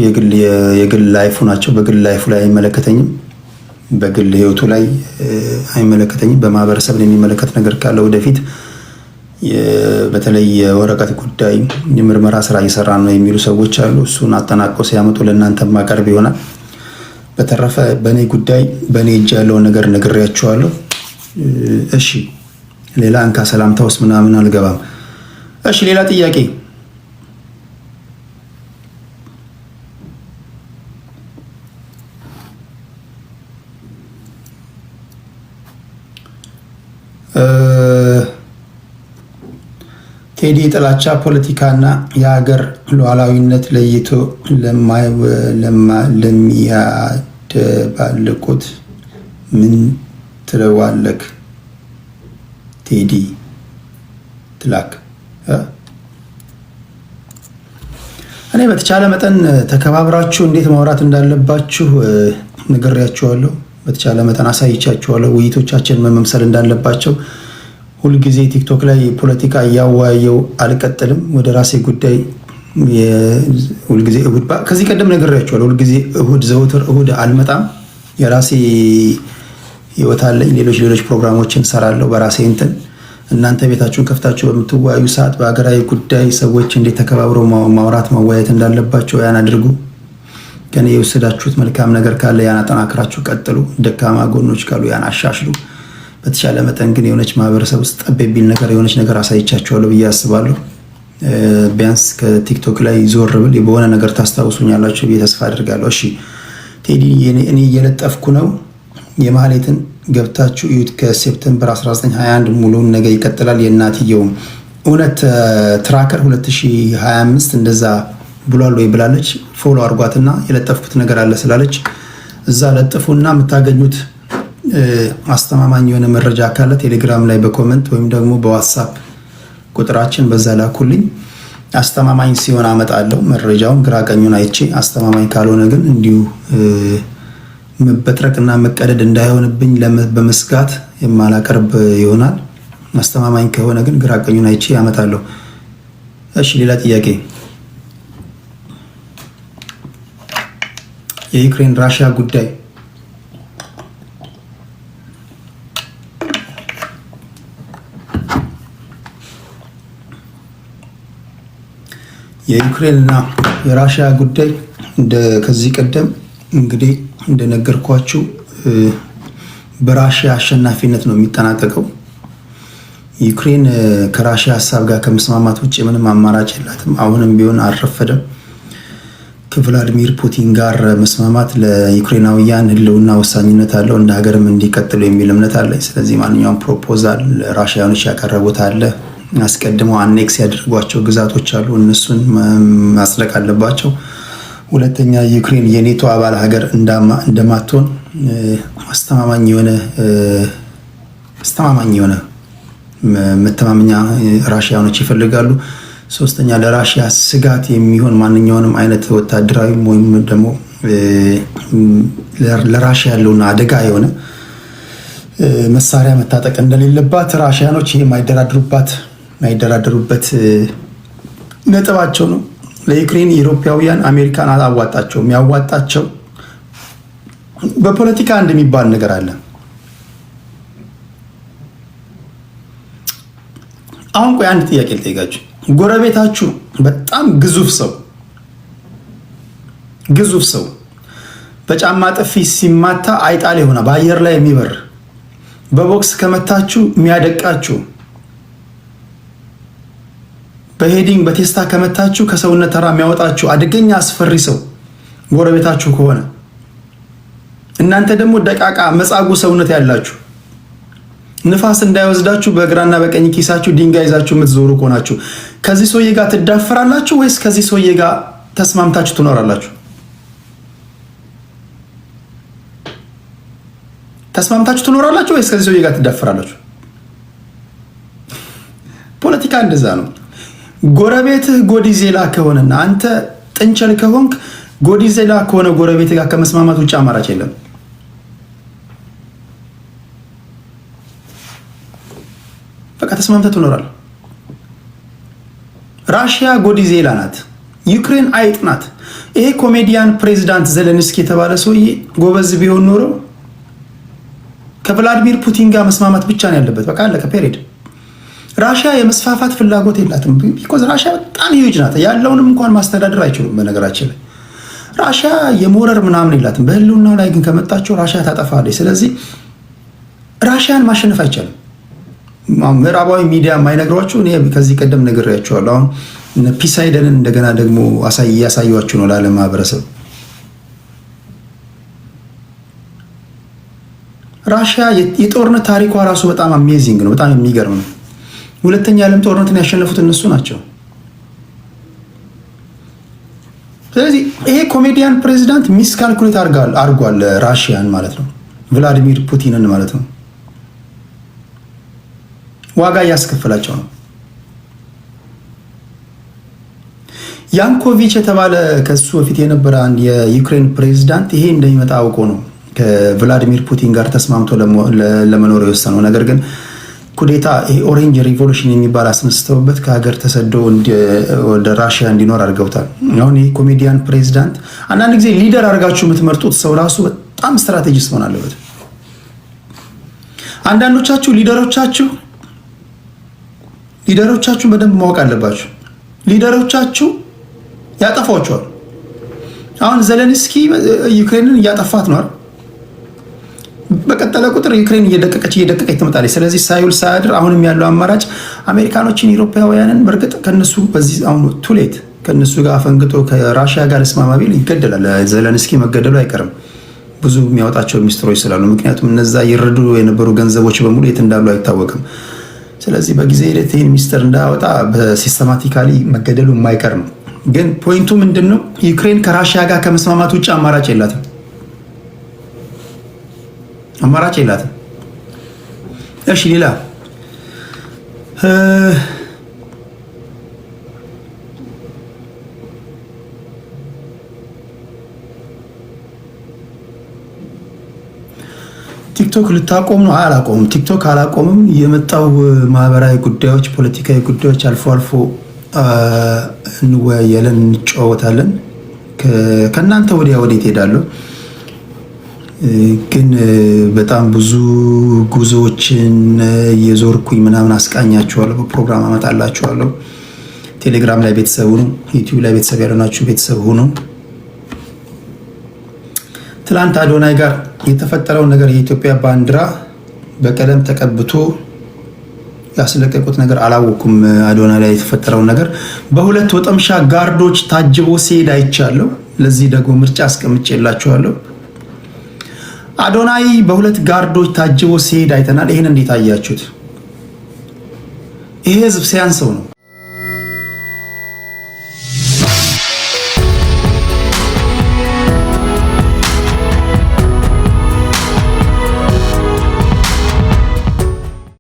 S1: የግል ላይፉ ናቸው። በግል ላይፉ ላይ አይመለከተኝም፣ በግል ህይወቱ ላይ አይመለከተኝም። በማህበረሰብ የሚመለከት ነገር ካለ ወደፊት በተለይ የወረቀት ጉዳይ የምርመራ ስራ እየሰራ ነው የሚሉ ሰዎች አሉ። እሱን አጠናቀው ሲያመጡ ለእናንተ ማቀርብ ይሆናል። በተረፈ በእኔ ጉዳይ በእኔ እጅ ያለውን ነገር ነግሬያችኋለሁ። እሺ ሌላ እንካ ሰላምታ ውስጥ ምናምን አልገባም። እሺ ሌላ ጥያቄ? ቴዲ የጥላቻ ፖለቲካና የሀገር ሉዓላዊነት ለይቶ ለሚያደባልቁት ምን ትለዋለክ? ቴዲ ትላክ። እኔ በተቻለ መጠን ተከባብራችሁ እንዴት ማውራት እንዳለባችሁ ነግሬያችኋለሁ። በተቻለ መጠን አሳይቻችኋለሁ። ውይይቶቻችን መምሰል እንዳለባቸው። ሁልጊዜ ቲክቶክ ላይ ፖለቲካ እያወያየው አልቀጥልም። ወደ ራሴ ጉዳይ ሁልጊዜ እሁድ ከዚህ ቀደም ነግሬያቸዋለሁ። ሁልጊዜ እሁድ ዘወትር እሁድ አልመጣም። የራሴ ህይወት አለኝ። ሌሎች ፕሮግራሞችን ሰራለሁ በራሴ እንትን። እናንተ ቤታችሁን ከፍታችሁ በምትወያዩ ሰዓት በሀገራዊ ጉዳይ ሰዎች እንዴት ተከባብረው ማውራት መወያየት እንዳለባቸው ያን አድርጉ። ከኔ የወሰዳችሁት መልካም ነገር ካለ ያን አጠናክራችሁ ቀጥሉ። ደካማ ጎኖች ካሉ ያን አሻሽሉ። በተሻለ መጠን ግን የሆነች ማህበረሰብ ውስጥ ጠብ የሚል ነገር የሆነች ነገር አሳይቻችኋለሁ ብዬ አስባለሁ። ቢያንስ ከቲክቶክ ላይ ዞር ብል በሆነ ነገር ታስታውሱኛላችሁ ብዬ ተስፋ አድርጋለሁ። እሺ ቴዲ እኔ እየለጠፍኩ ነው። የማህሌትን ገብታችሁ እዩት። ከሴፕቴምበር 1921 ሙሉውን ነገ ይቀጥላል። የእናትየውም እውነት ትራከር 2025 እንደዛ ብሏል ወይ ብላለች። ፎሎ አድርጓትና የለጠፍኩት ነገር አለ ስላለች እዛ ለጥፉና የምታገኙት አስተማማኝ የሆነ መረጃ ካለ ቴሌግራም ላይ በኮመንት ወይም ደግሞ በዋትሳፕ ቁጥራችን በዛ ላኩልኝ። አስተማማኝ ሲሆን አመጣለሁ መረጃውን ግራ ቀኙን አይቼ። አስተማማኝ ካልሆነ ግን እንዲሁ መበጥረቅና መቀደድ እንዳይሆንብኝ በመስጋት የማላቀርብ ይሆናል። አስተማማኝ ከሆነ ግን ግራ ቀኙን አይቼ አመጣለሁ። እሺ ሌላ ጥያቄ። የዩክሬን ራሽያ ጉዳይ የዩክሬንና የራሽያ ጉዳይ ከዚህ ቀደም እንግዲህ እንደነገርኳችሁ በራሽያ አሸናፊነት ነው የሚጠናቀቀው። ዩክሬን ከራሽያ ሀሳብ ጋር ከመስማማት ውጭ ምንም አማራጭ የላትም። አሁንም ቢሆን አልረፈደም። ከቭላዲሚር ፑቲን ጋር መስማማት ለዩክሬናውያን ህልውና ወሳኝነት አለው፣ እንደ ሀገርም እንዲቀጥሉ የሚል እምነት አለኝ። ስለዚህ ማንኛውም ፕሮፖዛል ራሽያኖች ያቀረቡት አለ። አስቀድመው አኔክስ ያደረጓቸው ግዛቶች አሉ፣ እነሱን ማጽደቅ አለባቸው። ሁለተኛ ዩክሬን የኔቶ አባል ሀገር እንደማትሆን አስተማማኝ የሆነ መተማመኛ ራሽያኖች ይፈልጋሉ። ሶስተኛ ለራሽያ ስጋት የሚሆን ማንኛውንም አይነት ወታደራዊ ወይም ደግሞ ለራሽያ ያለውና አደጋ የሆነ መሳሪያ መታጠቅ እንደሌለባት ራሽያኖች ይሄ ማይደራደሩበት ነጥባቸው ነው። ለዩክሬን ኢሮፓውያን አሜሪካን አላዋጣቸው። የሚያዋጣቸው በፖለቲካ አንድ የሚባል ነገር አለ። አሁን ቆይ አንድ ጥያቄ ልጠይቃችሁ። ጎረቤታችሁ በጣም ግዙፍ ሰው በጫማ ጥፊ ሲማታ አይጣል የሆነ በአየር ላይ የሚበር በቦክስ ከመታችሁ የሚያደቃችሁ በሄዲንግ በቴስታ ከመታችሁ ከሰውነት ተራ የሚያወጣችሁ አደገኛ አስፈሪ ሰው ጎረቤታችሁ ከሆነ እናንተ ደግሞ ደቃቃ መጻጉ ሰውነት ያላችሁ ንፋስ እንዳይወስዳችሁ በግራና በቀኝ ኪሳችሁ ድንጋይ ይዛችሁ የምትዞሩ ከሆናችሁ ከዚህ ሰውዬ ጋር ትዳፈራላችሁ ወይስ ከዚህ ሰውዬ ጋር ተስማምታችሁ ትኖራላችሁ? ተስማምታችሁ ትኖራላችሁ ወይስ ከዚህ ሰውዬ ጋር ትዳፈራላችሁ? ፖለቲካ እንደዛ ነው። ጎረቤትህ ጎዲዜላ ከሆነና አንተ ጥንቸል ከሆንክ ጎዲዜላ ከሆነ ጎረቤት ጋር ከመስማማት ውጭ አማራጭ የለም። በቃ ተስማምተህ ትኖራለህ። ራሽያ ጎዲዜላ ናት፣ ዩክሬን አይጥ ናት። ይሄ ኮሜዲያን ፕሬዚዳንት ዘለንስኪ የተባለ ሰውዬ ጎበዝ ቢሆን ኖሮ ከቭላዲሚር ፑቲን ጋር መስማማት ብቻ ነው ያለበት። በቃ አለቀ፣ ፔሪድ። ራሽያ የመስፋፋት ፍላጎት የላትም። ቢኮዝ ራሽያ በጣም ሂውጅ ናት። ያለውንም እንኳን ማስተዳደር አይችሉም። በነገራችን ላይ ራሽያ የሞረር ምናምን የላትም። በህልውና ላይ ግን ከመጣቸው ራሽያ ታጠፋለች። ስለዚህ ራሽያን ማሸነፍ አይቻልም። ምዕራባዊ ሚዲያ የማይነግሯችሁ እኔ ከዚህ ቀደም ነግሬያቸዋለሁ። አሁን ፒሳይደንን እንደገና ደግሞ እያሳዩዋችሁ ነው ለዓለም ማህበረሰብ። ራሽያ የጦርነት ታሪኳ ራሱ በጣም አሜዚንግ ነው፣ በጣም የሚገርም ነው። ሁለተኛ የዓለም ጦርነትን ያሸነፉት እነሱ ናቸው። ስለዚህ ይሄ ኮሜዲያን ፕሬዚዳንት ሚስ ካልኩሌት አድርጓል ራሽያን ማለት ነው፣ ቭላዲሚር ፑቲንን ማለት ነው። ዋጋ እያስከፈላቸው ነው። ያንኮቪች የተባለ ከሱ በፊት የነበረ አንድ የዩክሬን ፕሬዚዳንት ይሄ እንደሚመጣ አውቆ ነው ከቭላዲሚር ፑቲን ጋር ተስማምቶ ለመኖር የወሰነው። ነገር ግን ኩዴታ ኦሬንጅ ሪቮሉሽን የሚባል አስነስተውበት ከሀገር ተሰደው ወደ ራሽያ እንዲኖር አድርገውታል። አሁን ይህ ኮሜዲያን ፕሬዚዳንት አንዳንድ ጊዜ ሊደር አድርጋችሁ የምትመርጡት ሰው ራሱ በጣም ስትራቴጂስት መሆን አለበት። አንዳንዶቻችሁ ሊደሮቻችሁን በደንብ ማወቅ አለባችሁ። ሊደሮቻችሁ ያጠፏቸዋል። አሁን ዘለንስኪ ዩክሬንን እያጠፋት ነው አይደል? በቀጠለ ቁጥር ዩክሬን እየደቀቀች ትመጣለች። ስለዚህ ሳይውል ሳያድር አሁንም ያለው አማራጭ አሜሪካኖችን፣ ኢሮፓውያንን በእርግጥ ከነሱ በዚህ አሁን ቱሌት ከነሱ ጋር አፈንግጦ ከራሽያ ጋር እስማማ ቢል ይገደላል። ዘለንስኪ መገደሉ አይቀርም ብዙ የሚያወጣቸው ሚስጥሮች ስላሉ። ምክንያቱም እነዛ ይረዱ የነበሩ ገንዘቦች በሙሉ የት እንዳሉ አይታወቅም። ስለዚህ በጊዜ ሂደት ይህን ሚስጥር እንዳያወጣ በሲስተማቲካሊ መገደሉ የማይቀር ነው። ግን ፖይንቱ ምንድን ነው? ዩክሬን ከራሽያ ጋር ከመስማማት ውጭ አማራጭ የላትም። እሺ ሌላ ቲክቶክ ልታቆም ነው? አላቆምም። ቲክቶክ አላቆምም። የመጣው ማህበራዊ ጉዳዮች፣ ፖለቲካዊ ጉዳዮች አልፎ አልፎ እንወያያለን፣ እንጫወታለን። ከእናንተ ወዲያ ወዴት ሄዳለሁ? ግን በጣም ብዙ ጉዞዎችን የዞርኩኝ ምናምን አስቃኛችኋለሁ፣ በፕሮግራም አመጣላችኋለሁ። ቴሌግራም ላይ ቤተሰብ ሁኑ፣ ዩቲዩብ ላይ ቤተሰብ ያልሆናችሁ ቤተሰብ ሁኑ። ትላንት አዶናይ ጋር የተፈጠረውን ነገር የኢትዮጵያ ባንዲራ በቀለም ተቀብቶ ያስለቀቁት ነገር አላወኩም። አዶናይ ላይ የተፈጠረውን ነገር በሁለት ወጠምሻ ጋርዶች ታጅቦ ሲሄድ አይቻለሁ። ለዚህ ደግሞ ምርጫ አስቀምጬላችኋለሁ። አዶናይ በሁለት ጋርዶች ታጅቦ ሲሄድ አይተናል። ይህን እንዴት አያችሁት? ይሄ ህዝብ ሲያንሰው ነው።